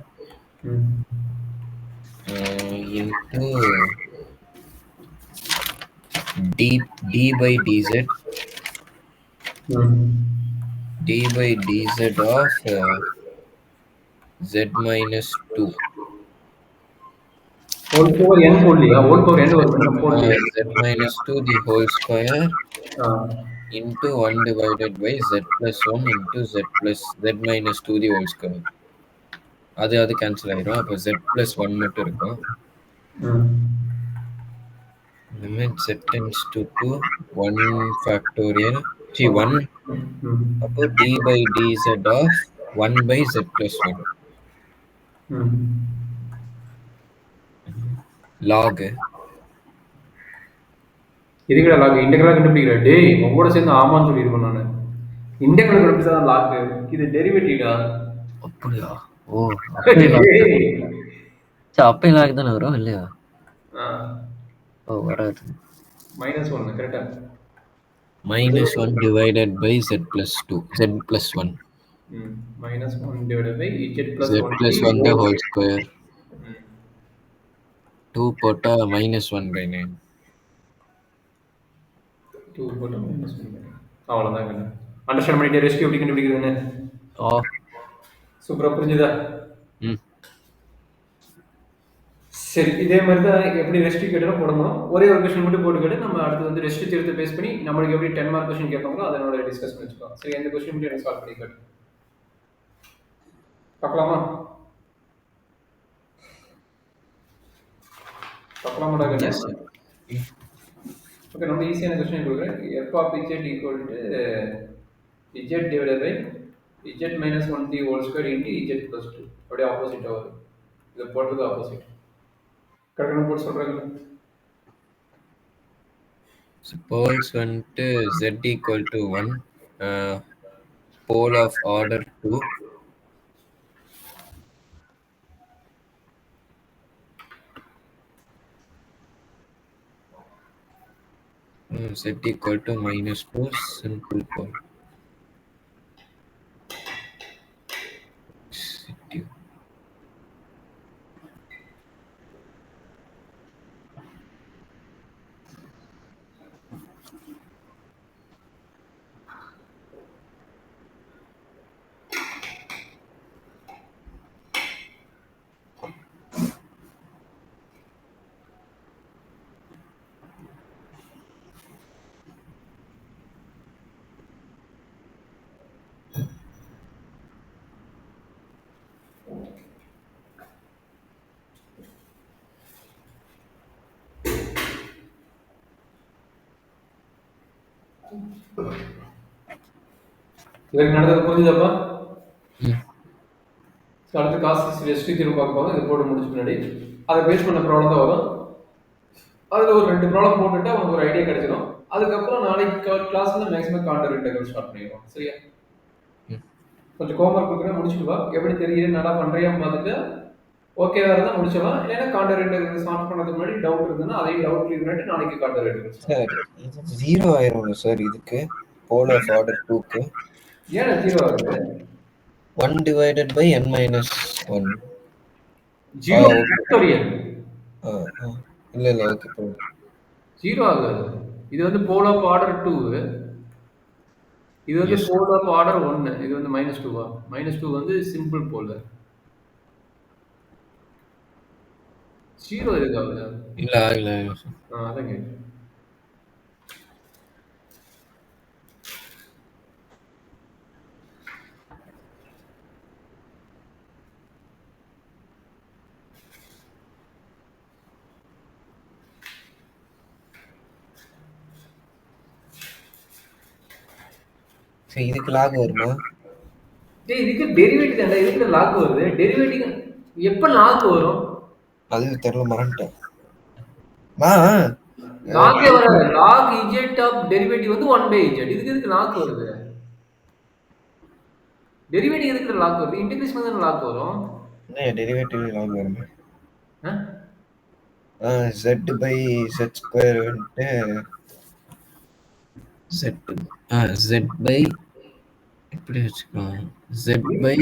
into d by dz d by dz of z minus 2 whole power n போடலையா? Whole power n வரும் போடலையா? z minus 2 the whole square into 1 divided by z plus 1 into z minus 2 the whole square. அது cancel ஆயிடும். அப்போ z plus 1 மட்டும் இருக்கும். limit z tends to 2 1 factorial 1 அப்போ d by dz of 1 by z plus 1 log இதுக்கட log integral கண்டுபிடிக்கிற டேய் உங்களோட சேர்ந்து ஆமான்னு சொல்லியிருக்கேன் நான். இன்டெகிரல் கண்டுபிடிச்சா தான் லாக். இது டெரிவேட்டிவ்டா. அப்படியா? ஓ அப்பே லாக் தானே வரும் இல்லையா? ஓ வராது. -1 கரெக்டா? -1 divided by z plus 2 z plus 1 -1 divided by z plus z 1 plus 1 the whole square 2 போட்டா -1/9 2 போட்டா -1 அவ்வளோதான் கண்ணு. அண்டர்ஸ்டாண்ட் பண்ணிட்டு ரெஸ்கியூ எப்படி கண்டுபிடிக்கிறதுன்னு சூப்பரா புரிஞ்சுதா? சரி இதே மாதிரி தான் எப்படி ரெஸ்ட்ரி கேட்டாலும் போடணும். ஒரே ஒரு கொஸ்டின் மட்டும் போட்டுக்கிட்டு நம்ம அடுத்து வந்து ரெஸ்ட்ரி தீர்த்து பேஸ் பண்ணி நம்மளுக்கு எப்படி 10 மார்க் கொஸ்டின் கேட்பாங்களோ அதனோட டிஸ்கஸ் பண்ணிச்சுக்கலாம். சரி எந்த கொஸ்டின் மட்டும் எனக்கு சால்வ் பண்ணி காட்டு பார்க்கலாமா? பார்க்கலாமாடா கண்ணு? ஓகே ரொம்ப ஈஸியான கொஸ்டின் கொடுக்குறேன். F of z equal to z divided by z minus 1 the whole square into z plus 2 அப்படியே ஆப்போசிட்டாக வரும். இதை போடுறது ஆப்போசிட் கரெக்டான போட்டு சொல்கிறாங்க. Suppose வந்துட்டு z equal to 1 pole of order 2 z equal to -2 simple pole. இதுவரைக்கும் நடந்தது புரிஞ்சுதாப்பா? ம். ஸோ அடுத்து காசு எஸ்டி தீர்வு பார்க்க போகிறோம். இது போட்டு முடிச்ச பின்னாடி அதை பேஸ் பண்ண ப்ராப்ளம் தான் வரும். அதில் ஒரு 2 ப்ராப்ளம் போட்டுட்டு அவனுக்கு ஒரு ஐடியா கிடைச்சிடும். அதுக்கப்புறம் நாளைக்கு கிளாஸ்ல மேக்ஸிமம் காண்டர் இன்டெகிரல் ஸ்டார்ட் பண்ணிடுவோம். சரியா? ம். கொஞ்சம் ஹோம்ஒர்க் கொடுக்குறேன், முடிச்சுட்டு வா. எப்படி தெரியுது, நல்லா பண்ணுறியான்னு பார்த்துட்டு ஓகேவா இருந்தால் முடிச்சிடலாம். இல்லைன்னா காண்டர் இன்டெகிரல் ஸ்டார்ட் பண்ணுறதுக்கு முன்னாடி டவுட் இருந்ததுன்னா அதையும் டவுட் கிளியர் பண்ணிட்டு நாளைக்கு காண்டர் இன்டெகிரல் ஸ்டார்ட். சார் இது 0 ஆயிரும்ல சார் இதுக்கு போல் ஆஃப் ஆர்டர் 2க்கு? ஏன் 0 ஆகுது? 1 divided by n minus 1. 0 okay. Factorial. இல்லை இல்லை ஓகே ப்ரோ. 0 ஆகாது. இது வந்து போல் ஆஃப் ஆர்டர் 2, இது வந்து Yes. Pole of order 1. இது வந்து -2 -2 வந்து சிம்பிள் போல். 0 எதுக்கு ஆகுது? இல்லை ஆகல சார். அதான் கேட்டேன். சரி இதுக்கு லாக் வருமா? டேய் இதுக்கு டெரிவேட்டிவ் தான்டா. இதுக்கு லாக் வருது. டெரிவேட்டிவ் எப்ப லாக் வரும்? அது தெரியல, மறந்துட்டேன். லாகே வராது. லாக் z ஆஃப் டெரிவேட்டிவ் வந்து 1/z. இதுக்கு எதுக்கு லாக் வருது? டெரிவேட்டிவ் எதுக்கு லாக் வருது? இன்டகிரேஷன் தான் லாக் வரும். என்ன டெரிவேட்டிவ் லாக் வருமா? z by z ஸ்கொயர் வந்துட்டு z by எப்படி வச்சுக்கலாம், z by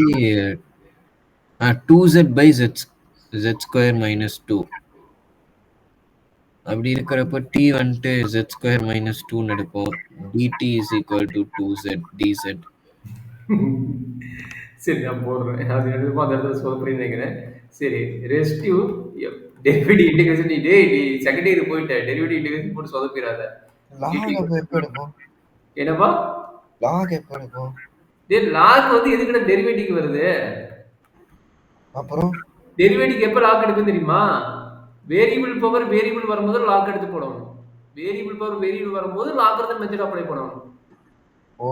2z by z square minus 2. அப்படி இருக்கிறப்ப t வந்துட்டு z ஸ்கொயர் மைனஸ் 2 எடுப்போம். dt is equal to 2z dz. சரி நான் போடுறேன். அது எழுதுமா அந்த இடத்துல சொல்றேன்னு நினைக்கிறேன். சரி ரெஸ்டிவ் டெரிவேட்டிவ் இன்டகிரேஷன். டேய் நீ செகண்ட் இயர் போயிட்ட, டெரிவேட்டிவ் இன்டகிரேஷன் போட்டு சொதப்பிடாத. லாக் எப்போ எடுப்போம்? என்னப்பா லாக் எப்போ எடுப்போம்? டேய் லாக் வந்து எதுக்குடா டெரிவேட்டிவ் வருது? அப்புறம் டெரிவேட்டிவ் எப்ப லாக் எடுக்கும் தெரியுமா? வேரியபிள் பவர் வேரியபிள் வரும்போது லாக் எடுத்து போடணும். வேரியபிள் பவர் வேரியபிள் வரும்போது லாக் மெத்தட் அப்ளை பண்ணணும். ஓ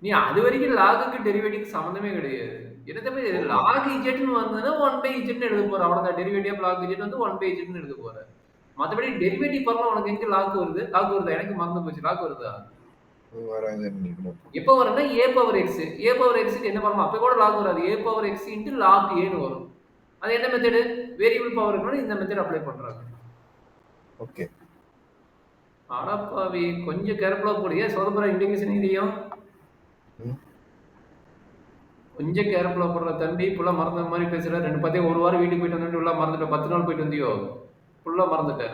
நீ அது வரைக்கும் லாகுக்கு டெரிவேட்டிவ் சம்மந்தமே கிடையாது. என்ன தம்பி லாக் இஜெட்னு வந்ததுன்னா 1/z எழுத போற. அவ்வளவுதான். டெரிவேட்டிவ் ஆஃப் லாக் இஜெட் வந்து 1/z எழுத போற. மற்றபடி டெரிவேட்டிவ் ஃபார்முலா உனக்கு எங்க லாக் வருது? லாக் வருதா? எனக்கு மறந்து போச்சு. லாக் வருதா? வராது. எப்போ வரும்னா a power x. a power x க்கு என்ன ஃபார்முலா? அப்ப கூட லாக் வராது. a power x * log a ன்னு வரும். அது என்ன மெத்தட்? வேரியபிள் பவர் இருக்கணும். இந்த மெத்தட் அப்ளை பண்றாங்க. ஓகே. அடப்பாவி கொஞ்சம் கேர்ஃபுல்லா போடுங்க. சொதப்புற இன்டகிரேஷன் இதையும் கொஞ்சம் கேர்ஃபுல்லா போடுற தம்பி. ஃபுல்லா மறந்த மாதிரி பேசுற. 2 பார்த்தே ஒரு வாரம் வீட்டுக்கு போயிட்டு வந்துட்டு ஃபுல்லா மறந்துட்ட. 10 நாள் போயிட்டு வந்தியோ? ஃபுல்லா மறந்துட்ட.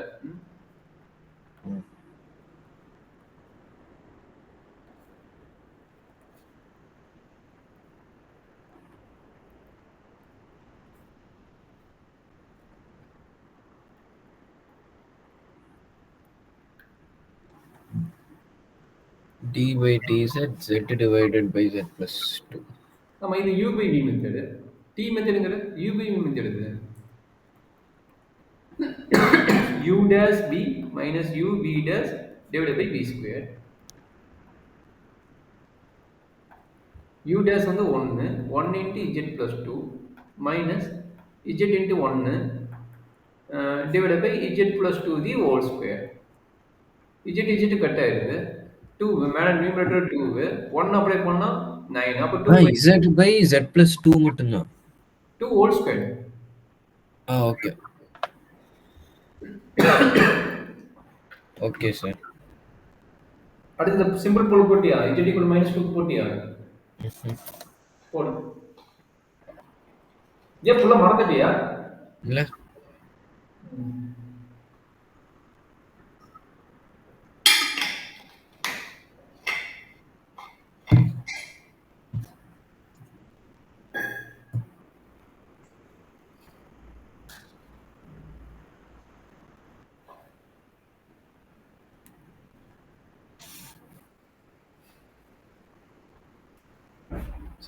d by dz z divided by z plus 2. நம்ம இது u by v method. t மெத்தட்ங்கிறது u by v method. இது u dash b minus u v dash divided by v square. u dash வந்து 1 1 into z plus 2 minus z into 1 divided by z plus 2 the whole square. z cut ஆயிருது. 2 மேல numerator 2 1 apply பண்ணா 9. அப்ப 2 z by z plus 2 மட்டும்தான். 2 whole square. Okay okay sir. அடுத்து simple போல் போட்டியா? z equal -2 போட்டியா? போடு. ஏன் ஃபுல்லா மறந்துட்டியா? இல்ல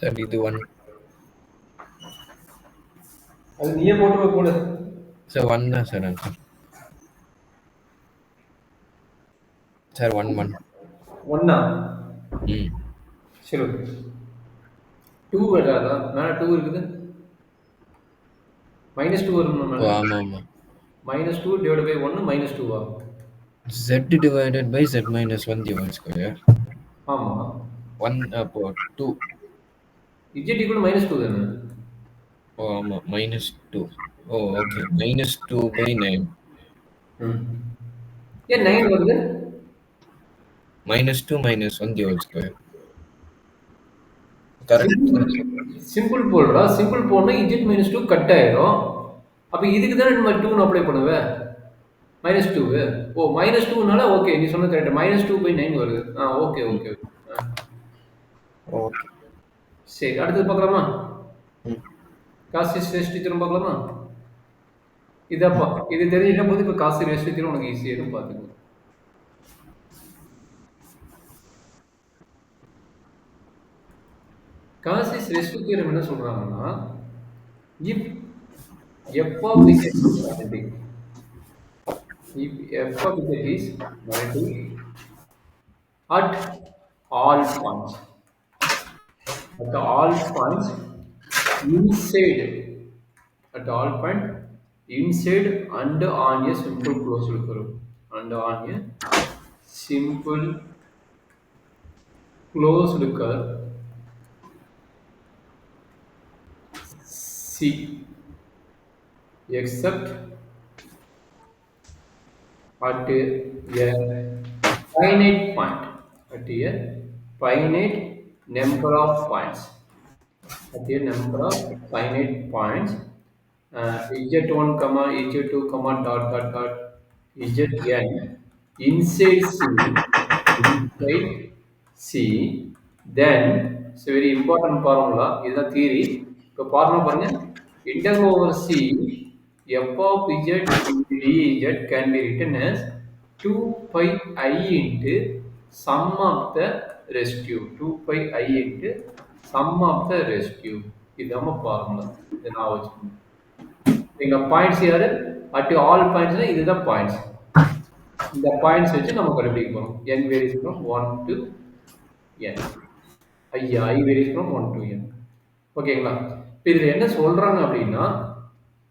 சார் இது 1. அது நீயே போட்டு போடு. சார் 1 தான் சார் ஆன்சர். சார் 1 1. ஒன்னா ம் சரி ஓகே. டூ வராதா? மேலே டூ இருக்குது. மைனஸ் டூ வருமா ஓ மேலே? ஆமாம் ஆமாம். மைனஸ் டூ டிவைட் பை ஒன்று மைனஸ் டூவா? Z divided by Z minus 1 the whole square. ஆமாம். 1 அப்போ 2. இஜெட் ஈக்குவல் மைனஸ் டூ தானே? ஓ ஆமாம் minus 2. ஓ ஓகே minus 2 by 9. ம். ஏன் 9 வருது? Minus 2 minus 1 the whole square. Correct. Simple போடுறா. சிம்பிள் போடணும் இஜெட் மைனஸ் டூ கட் ஆயிடும். அப்போ இதுக்கு தானே நம்ம டூன்னு அப்ளை பண்ணுவேன். Minus two. ஓ மைனஸ் டூனால ஓகே நீ சொன்னது கரெக்ட். மைனஸ் டூ பை 9 வருது. Okay okay okay. ஓகே. சரி அடுத்தது பார்க்கலாமா? ம் காசு ரேஷியோ தியரம் பார்க்கலாமா? இதாப்பா இது தெரிஞ்சுட்டா போது இப்போ காசு ரேஷியோ தியரம் உனக்கு ஈஸியாக பார்த்துக்கோ. காசிஸ் ரேஷியோ தியரம் என்ன சொல்றாங்கன்னா, if f of z is quadratic, if f of z is quadratic at all points, at all points inside, at all point inside and on a simple closed curve, and on a simple closed curve C, except at a finite point, at a finite number of points, at a number of finite points, z1 comma z2 comma dot dot dot zn inside C, inside C, then it's a very important formula. Is the theory. இப்போ formula பாருங்க. Integral over C f of z dz can be written as 2 pi I into sum of the residue. 2 pi I into sum of the residue. இதுதான் formula. இதை நான் வச்சுக்கணும். எங்க points யாரு? At all பாயிண்ட்ஸ்னா இதுதான் points. இந்த points வச்சு நம்ம கண்டுபிடிக்க போறோம். n varies from 1 to n. I varies from 1 to n. ஓகேங்களா? இப்போ இதில் என்ன சொல்றாங்க அப்படின்னா,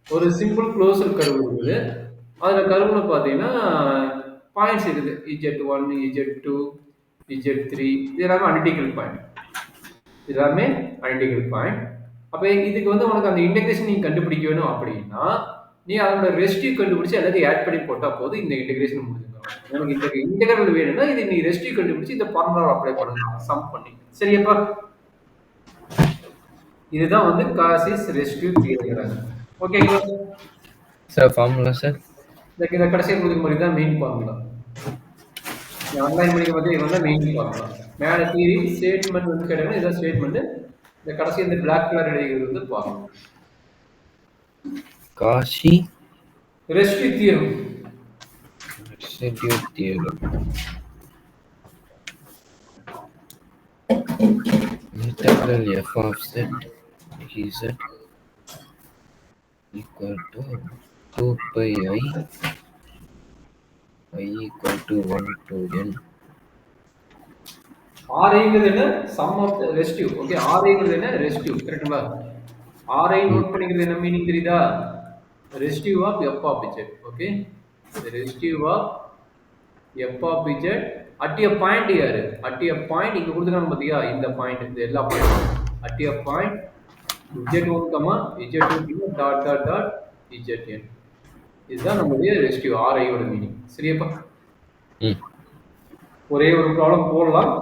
ஒரு சிம்பிள் க்ளோசர் கர்வ் இருக்குது. அதில் கர்வில் பார்த்தீங்கன்னா பாயிண்ட்ஸ் இருக்குது. z1, z2, z3 இது எல்லாமே அனலிட்டிக்கல் பாயிண்ட். இது எல்லாமே அனலிட்டிக்கல் பாயிண்ட். அப்போ இதுக்கு வந்து உனக்கு அந்த இன்டெகிரேஷன் நீ கண்டுபிடிக்க வேணும் அப்படின்னா, நீ அதோட ரெசிடியூ கண்டுபிடிச்சு எல்லாத்தையும் ஆட் பண்ணி போட்டால் போதும், இந்த இன்டெகிரேஷன் முடிஞ்சிடும். உனக்கு இந்த இன்டெகிரல் வேணும்னா இது நீ ரெசிடியூ கண்டுபிடிச்சு இந்த ஃபார்முலாவை அப்ளை பண்ணணும், சம் பண்ணி. சரியாப்பா? இதுதான் வந்து காசிஸ் ரெசிடியூ தியரம்ங்கறாங்க. ஓகேங்களா? சார் ஃபார்முலா சார் இந்த கடைசியாக கொடுக்குற மாதிரி தான் மெயின் ஃபார்முலா. ஆன்லைன் படிக்க பற்றி இது வந்து மெயின் ஃபார்முலா. மேலே தியரி ஸ்டேட்மெண்ட் வந்து கேட்டாங்கன்னா இதான் ஸ்டேட்மெண்ட். இந்த கடைசி இந்த பிளாக் கலர் எழுதிக்கிறது வந்து formula. Cauchy residue theorem. Residue theorem. Integral f of z z equal to 2 pi I equal to 1 to n. ஆர்ஐங்கிறது என்ன? Sum of the residue. Okay, ஆர்ஐங்கிறது என்ன? ரெசிடியூ. கரெக்ட்டுங்களா? ஆர்ஐ நோட் பண்ணிக்கிறது என்ன மீனிங் தெரியுதா? Residue of f of z. Okay, the residue of f of z at a point here, at a point இங்க கொடுத்துருக்காங்க பாத்தியா, இந்த பாயிண்ட், இந்த எல்லா point at a point z1 z2 dot dot dot zn. இதுதான் நம்மளுடைய residue ri ஓட meaning. சரியாப்பா? ஒரே ஒரு ப்ராப்ளம் போடலாம்.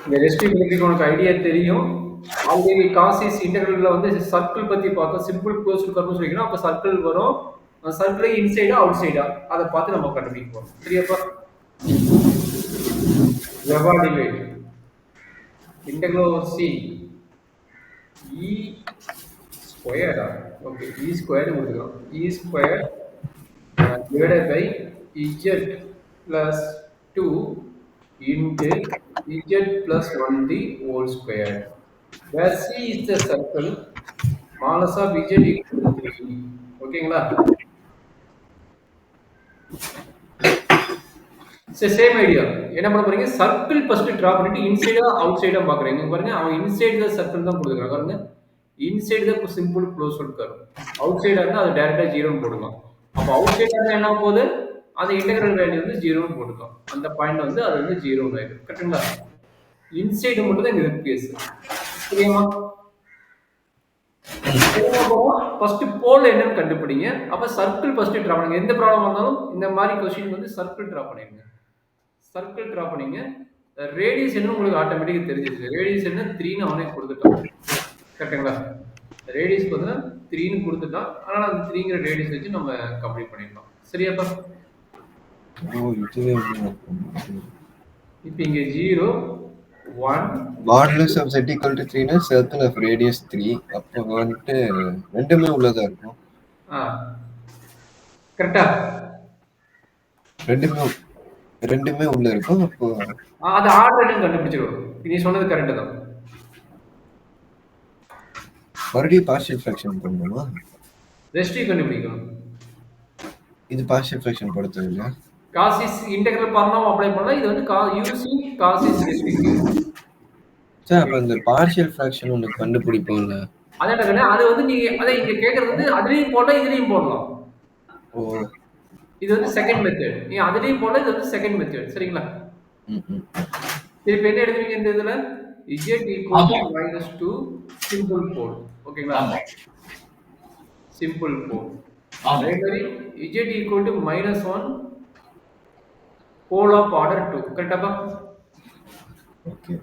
இந்த ரெசிடியூ பத்தி உனக்கு ஐடியா தெரியும். ஆல்ரெடி காசிஸ் இன்டெகிரல்ல வந்து சர்க்கிள் பத்தி பார்த்தோம். சிம்பிள் க்ளோஸ்ட் கர்வ்னு சொல்லிக்கிறோம். அப்ப சர்க்கிள் வரும். அந்த சர்க்கிள் இன்சைடா அவுட் சைடா அதை பார்த்து நம்ம கண்டுபிடிக்க போறோம். சரியாப்பா? எவ்வாறு divide integral over c e square. Okay, e square கொடுத்துக்கிறோம். e square divided by z plus 2 into z plus 1 the whole square, where c is the circle, modulus of z equal to 3. ஓகேங்களா? Same idea. என்ன பண்ண போறீங்க? Circle first draw பண்ணிட்டு இன்சைடா, out சைடா பார்க்குறீங்க. இங்க பாருங்க அவன் இன்சைட் த சர்க்கிள் தான் குடுக்குறான். பாருங்க. Inside the simple closed curve. Out சைடா இருந்தா அது டைரக்ட்டா 0ன்னு போட்டுக்கலாம். அப்ப அவுட் சைடா இருந்தா என்ன ஆக போகுது? அந்த இன்டெகிரல் வேல்யூ வந்து 0ன்னு போட்டுக்கலாம். அந்த பாயிண்ட் வந்து அது வந்து 0ன்னு ஆயிடும். கரெக்ட்டுங்களா? இன்சைடு மட்டும் தான் இங்க இருக்கு கேஸ். புரியுமா? ஃபர்ஸ்ட் போல் என்னன்னு கண்டுபிடிங்க. அப்ப சர்க்கிள் ஃபர்ஸ்ட் டிரா பண்ணுங்க. எந்த ப்ராப்ளம் வந்தாலும் இந்த மாதிரி கொஸ்டின் வந்து சர்க்கிள் டிரா பண்ணிடுங்க. சர்க்கிள் டிரா பண்ணீங்க. ரேடியஸ் என்ன உங்களுக்கு ஆட்டோமேட்டிக்கா தெரிஞ்சிருச்சு. ரேடியஸ் என்ன 3ன்னு அவனே கொடுத்துட்டான். கரெக்ட்டுங்களா? ரேடியஸ் பார்த்தீங்கன்னா 3ன்னு கொடுத்துட்டான். அதனால அந்த 3ங்கிற ரேடியஸ் வச்சு நம்ம கம்ப்ளீட் பண்ணிடலாம். சரியாப்பா? ஓ இதுவே இப்போ இங்க 0 1 modulus of z equal to 3 னா circle of radius 3 அப்போ வந்துட்டு ரெண்டுமே உள்ளதா இருக்கும். கரெக்டா? ரெண்டுமே ரெண்டுமே உள்ள இருக்கும். அப்போ அது ஆர்டர் கண்டுபிடிச்சிடும். நீ சொன்னது கரெக்ட் தான். மறுபடியும் பார்ஷியல் ஃபிராக்ஷன் பண்ணணுமா? ரெஸ்ட் கண்டுபிடிக்கணும். இது பார்ஷியல் ஃபிராக்ஷன் படுத்தது இல்லையா? காசிஸ் இன்டெகிரல் ஃபார்முலா அப்ளை பண்ணலாம். இது வந்து யூசிங் காசிஸ் ரெஸ்ட். சார் அப்ப இந்த பார்ஷியல் ஃபிராக்ஷன் ஒன்று கண்டுபிடிப்போம்ல, அதான் அது வந்து நீங்க அதை இங்க கேட்கறது வந்து அதுலயும் போடலாம் இதுலயும் போடலாம். ஓ இது வந்து செகண்ட் மெத்தட். நீ அதுலயும் போடலாம், இது வந்து செகண்ட் மெத்தட். சரிங்களா? இப்போ என்ன எடுத்துவீங்க இந்த இதுல? z equal to -2 simple pole. ஓகேங்களா? Simple pole. அதே மாதிரி z equal to -1 pole of order 2. கரெக்டாப்பா? ஓகே.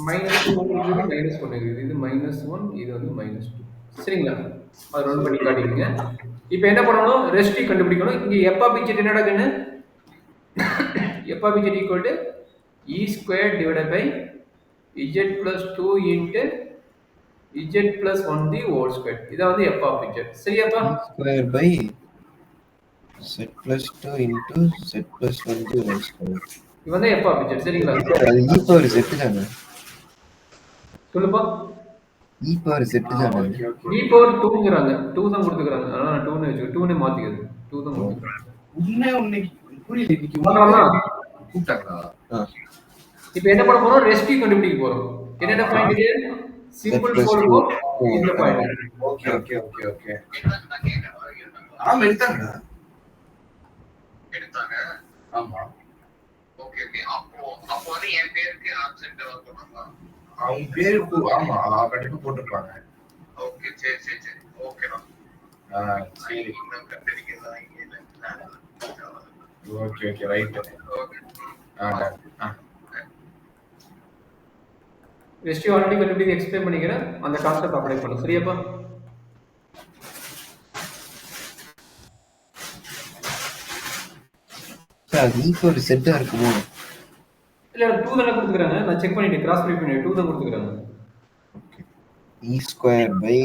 -2 இது -1 இது -1 இது வந்து -2. சரிங்களா? அது ரன் பண்ணி காட்டிடுங்க. இப்போ என்ன பண்ணணும்? ரெஸ்ட் கண்டுபிடிக்கணும். இங்க f of z என்னடா கண்ணு? f of z equal to e squared divided by z plus 2 into z plus 1 the whole square. இத வந்து f of z. சரியாப்பா? Square by z plus 2 into z plus 1 the whole square. இது வந்து f of z. சரிங்களா? அது e power z தானே? சொல்லுப்பா. e power z தானே? e power 2ங்கறாங்க. 2 தான் கொடுத்துக்கறாங்க. அதனால 2ன்னு வெச்சு 2னே மாத்திக்கிறது. 2 தான் கொடுத்துக்கறாங்க. உன்னை புரியல இன்னைக்கு கூப்பிட்டாங்களா? இப்போ என்ன பண்ண போறோம்? ரெஸ்ட் கண்டுபிடிக்க போறோம். என்னென்ன பாயிண்ட் இது? சிம்பிள் போல் இந்த point. Okay okay okay okay. ஆமா எடுத்தாங்க. ஆமா. Okay okay. அப்போ வந்து என் பேருக்கு ஆப்சென்ட் வரணுமா? அவங்க பேரு ஆமா கண்டிப்பா போட்டிருப்பாங்க. ஓகே சரி சரி சரி. ஓகேடா. சரி. நான் கண்டுபிடிக்கிறதா இங்க இல்ல. Okay okay right. Okay. Rest already கண்டுபிடிக்க எக்ஸ்பிளைன் பண்ணிக்கிறேன். அந்த கான்செப்ட் அப்ளை பண்ணு. சரியாப்பா? சார் e power z ஆ இருக்குமோ? இல்ல 2 தான கொடுத்துக்கறாங்க. நான் செக் பண்ணிட்டேன். கிராஸ் வெரிஃபை பண்ணி 2 தான் கொடுத்துக்கறாங்க. ஓகே. e square by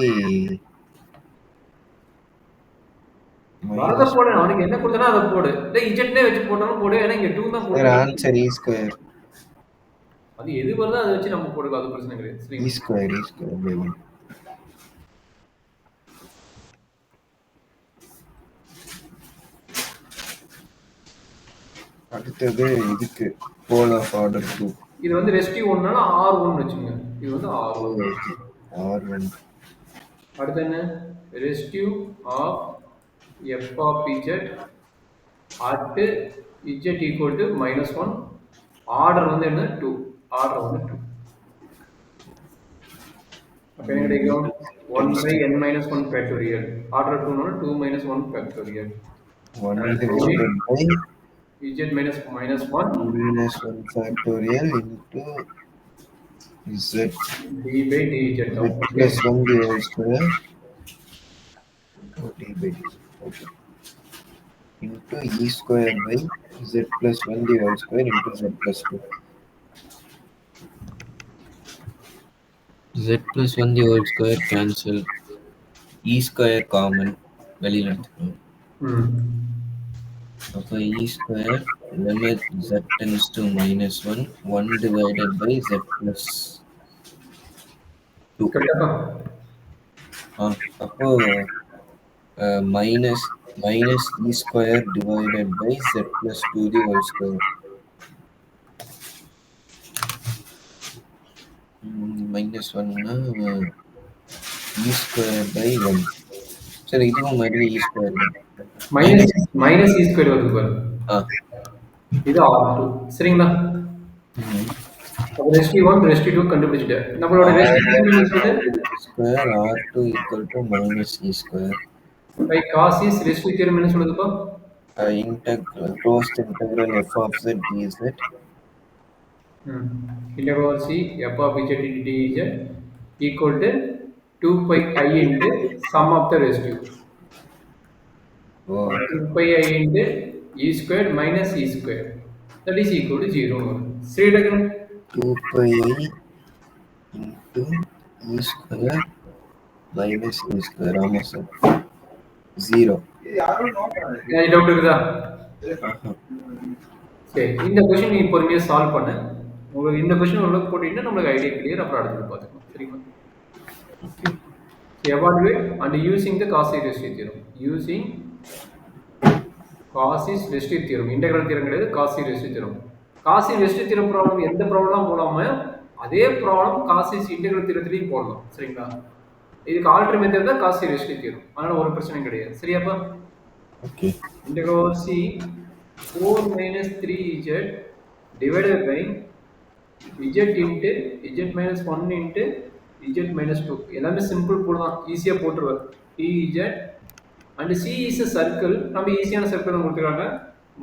வரத போடு. அவனுக்கு என்ன கொடுத்தனா அத போடு. இல்ல இஜெட்னே வெச்சு போட்டாலும் போடு. ஏன்னா இங்க 2 தான் சார் போடுறாங்க. Answer e square. அது எது வருதோ அதை வச்சு நம்ம போடுறோம். அது பிரச்சனை கிடையாது. e சரிங்க. square by 1. அடுத்தது இதுக்கு போல் ஆஃப் ஆர்டர் 2. இது வந்து ரெஸ்டிவ் 1னால R1 வெச்சுங்க. இது வந்து R1. R1. அடுத்து என்ன? Residue of f of z at z equal to -1. Order வந்து என்ன? 2. ஆர்டர் வந்து 2. அப்ப என்ன கிடைக்கும்? 1 by n minus 1 factorial. Order 2 னால 2 minus 1 factorial. 1 divided by z minus -1 minus 1 factorial into z d by dz. z plus 1 the whole square d by dz. Okay. Into e square by z plus 1 the whole square into z plus 2. Z plus 1 the whole square cancel. E square common வெளியில எடுத்துக்கணும். அப்போ e square limit z tends to -1 1 divided by z plus 2. கரெக்ட்டா? அப்போ minus minus e square divided by z plus 2 the whole square. Minus 1 e square by 1. சரி இதுவும் மறுபடியும் e square தான். Minus minus இ square வருது பாரு, ஆ இது R2. சரிங்களா? அப்போ ரெஸ்டி 1 ரெஸ்டி 2 கண்டுபிடிச்சிட்டேன். நம்மளோட residue 2 square r2 equal to minus e square. By Cauchy's residue theorem என்ன சொல்லுதுப்பா? Integral closed integral f of z dz integral c f of z into dz equal to 2 pi I into sum of the residue. oh 2 pi I into e squared minus e squared, that is equal to 0. Say it again. 2 pi I into e square minus e square ஆமா sir 0. Any doubt இருக்குதா? சரி, இந்த question நீ பொறுமையா solve பண்ணு. உங்களுக்கு இந்த question உள்ள போட்டீங்கன்னா நமக்கு ஐடியா கிளியர், அப்புறம் அடுத்து பார்த்துக்கலாம். சரிங்களா? Evaluate and using the Cauchy residue theorem. Using Cauchy residue theorem, integral theorem கிடையாது, Cauchy residue theorem. Cauchy residue theorem problem எந்த ப்ராப்ளம் போடாம அதே ப்ராப்ளம் Cauchy integral theoremத்திலையும் போடலாம். சரிங்களா? இதுக்கு ஆல்டர் மெத்தட் தான் Cauchy residue theorem. அதனால ஒரு பிரச்சனையும் கிடையாது. சரியாப்பா? Okay. Integral c 4 minus 3z divided by z into z minus 1 into z minus 2. எல்லாமே சிம்பிள் போல தான், ஈஸியா போட்டுருவார். dz and c is a circle. நம்ம ஈஸியான சர்க்கிள் கொடுத்துறாங்க.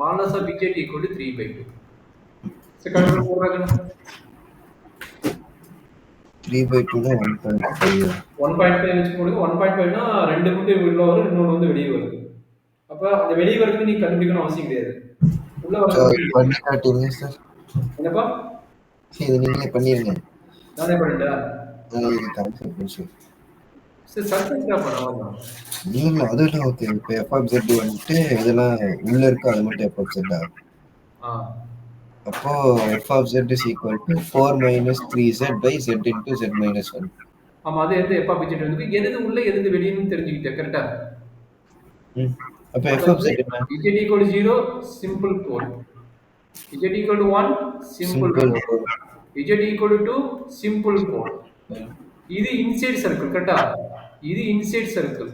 modulus of z equal to 3/2. Second one போடுறாங்க. 3/2 தான் 1.5. 1.5 வெச்சு போடுங்க. 1.5 னா ரெண்டு மட்டும் உள்ள வரும், இன்னொரு வந்து வெளிய வருது. அப்ப அந்த வெளிய வரதுக்கு நீ கண்டுபிடிக்கணும் அவசியம் கிடையாது. உள்ள வரது பண்ணி காட்டுங்க சார். என்னப்பா? இது நீங்களே பண்ணிருங்க. நானே பண்ணிட்டா? இது கரெக்ட் சார். சரி, சர்க்கிள் தான் பண்ணலாம். இல்ல அதெல்லாம் ஓகே. இப்போ f of z வந்துட்டு இதெல்லாம் உள்ள இருக்கு, அது மட்டும் f of z அப்போ f of z is equal to 4 minus 3z by z into z minus 1. ஆமா, அது எது f of z வந்து எது உள்ள எது வெளியன்னு தெரிஞ்சுக்கிட்டே கரெக்ட்டா? அப்ப f of z என்ன? z equal to 0 simple pole, z equal to 1 simple pole, z equal to 2 simple pole. இது இன்சைட் சர்க்கிள் கரெக்ட்டா? இது இன்சைட் சர்க்கிள்,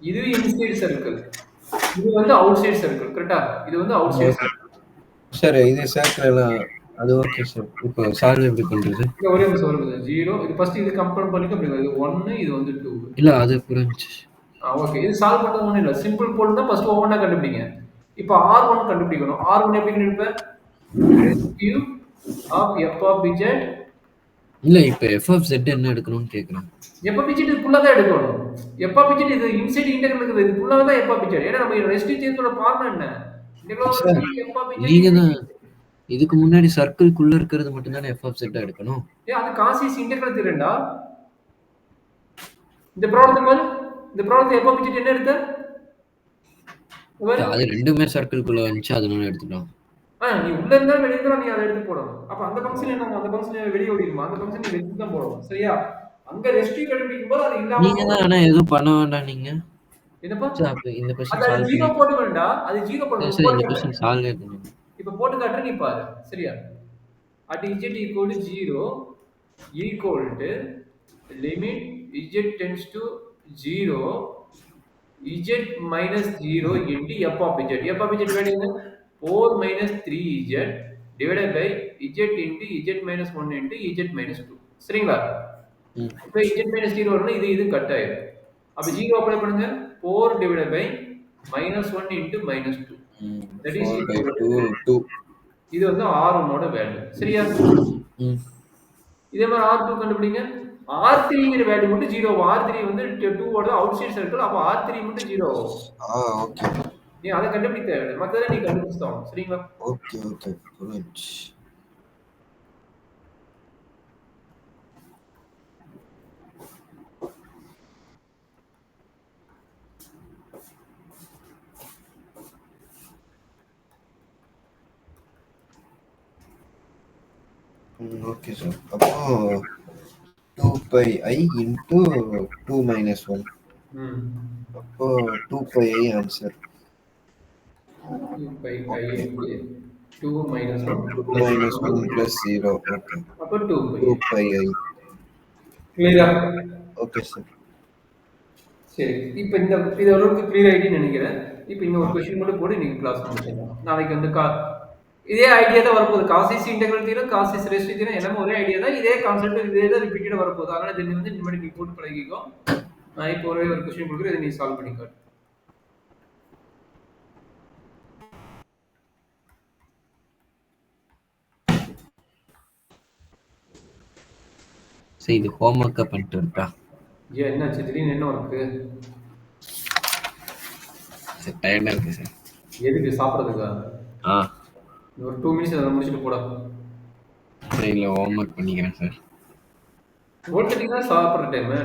இது இன்சைட் சர்க்கிள், இது வந்து அவுட் சைடு சர்க்கிள் கரெக்ட்டா? இது வந்து அவுட் சைடு சர்க்கிள். சரி, இது சர்க்கிள் எல்லாம் அது ஓகே சார். இப்போ சால்வ் எப்படி பண்றது? ஒரே நிமிஷம் வருது. 0 இது ஃபர்ஸ்ட் இது கம்பேர் பண்ணிக்க அப்படி இது 1 இது வந்து 2. இல்ல அது புரிஞ்சு. ஓகே, இது சால்வ் பண்றது ஒண்ணும் இல்ல. சிம்பிள் போல் தான் ஃபர்ஸ்ட் ஒவ்வொண்ணா கண்டுபிடிங்க. இப்போ R1 கண்டுபிடிக்கணும். R1 எப்படி கண்டுபிடிப்ப? Residue of f of z. இல்ல இப்போ f of z என்ன எடுக்கணும்னு கேக்குறேன். f of z இது ஃபுல்லா தான் எடுக்கணும். f of z இது இன்சைட் இன்டெகிரல் இருக்குது. இது ஃபுல்லா தான் f of z. ஏன்னா நம்ம ரெசிடியூ தியரத்தோட ஃபார்முலா என்ன? Integral f of z. நீங்க தான் இதுக்கு முன்னாடி சர்க்கிள்குள்ள இருக்கிறது மட்டும் தானே f of z எடுக்கணும். அது காசிஸ் இன்டெகிரல் தியரம்டா. இந்த ப்ராப்ளத்தை f of z என்ன எடுத்த? அது ரெண்டுமே சர்க்கிள்குள்ள வந்துச்சு, அதனால எடுத்துட்டோம். நீ உள்ள இருந்தா வெளிய இருந்தா நீ அதை எடுத்து போடணும். அப்ப அந்த ஃபங்க்ஷன் என்ன, அந்த ஃபங்க்ஷன் வெளிய ஓடிடுமா? அந்த ஃபங்க்ஷன் நீ எடுத்து தான் போடணும். சரியா? அங்க ரெஸ்ட்ரிக்ட் கண்டுபிடிக்கும் போது அது இல்லாம நீங்க தான் ஆனா எதுவும் பண்ண வேண்டாம். நீங்க என்னப்பா அப்ப இந்த क्वेश्चन அது சால்வ் 0 போட்டு வேண்டா, அது 0 போட்டு சரி, இந்த क्वेश्चन சால்வ் பண்ணுங்க. இப்ப போட்டு காட்டுற நீ பாரு. சரியா? at z equal to 0 equal to limit z tends to 0 z minus 0 into f of z. f of z வேணும் 4 minus 3z divided by z into z minus 1 into z minus 2. சரிங்களா? இப்போ z minus 0 வரணும், இது cut ஆயிடும். அப்ப 0 apply பண்ணுங்க. 4 divided by minus 1 into minus 2. That is equal to 2. இது வந்து R1 ஓட வேல்யூ. சரியா? இதே மாதிரி R2 கண்டுபிடிங்க. R3 ங்கிற வேல்யூ மட்டும் 0. R3 வந்து 2 ஓட அவுட் சைடு சர்க்கிள். அப்ப R3 மட்டும் 0 ஆகும். ஓகே. நீ அதை கண்டுபிடிக்க தேவையில்லை, மத்தத நீ கண்டுபிடிச்சோம். சரிங்களா? ஓகே புரிஞ்சு. Okay sir. அப்போ 2 pi I into 2 minus 1. ம். அப்போ 2πi answer. 2 pi I into 2 minus 1 2 plus minus 1 0. plus 0. Okay. அப்போ 2 pi. 2πi. கிளியரா? Okay, sir. சரி. இப்ப இது ஓரளவுக்கு கிளியர் ஆயிடுச்சுன்னு நினைக்கிறேன். இப்ப இன்னும் ஒரு கொஸ்டின் மட்டும் போட்டு இன்னைக்கு கிளாஸ் முடிச்சிடலாம். நாளைக்கு வந்து இதே ஐடியா தான் வரப்போகுது. காசிஸ் இன்டெக்ரல் தீரம், காசிஸ் ரெஸ்ட் தீரம் எல்லாமே ஒரே ஐடியா தான். இதே கான்செப்ட் இதே தான் ரிப்பீட்டடா வரப்போகுது. அதனால இது வந்து இனிமேல் நீ போட்டு பழகிக்கோ. நான் இப்போ ஒரே ஒரு கொஸ்டின் கொடுக்குறேன். இதை நீ சால்வ் பண்ணி காட்டு. சரி இது ஹோம்ஒர்க்கா பண்ணிட்டு இருக்கா? ஏன் என்னாச்சு திடீர்னு என்ன ஒர்க்கு? சார் டயர்டாக இருக்கு சார். எதுக்கு சாப்பிட்றதுக்கா? ஆ ஒரு 2 மினிட்ஸ் அதை முடிச்சுட்டு போடா. சரி இல்லை ஹோம்ஒர்க் பண்ணிக்கிறேன் சார். 12:30 தான் சாப்பிட்ற டைமு.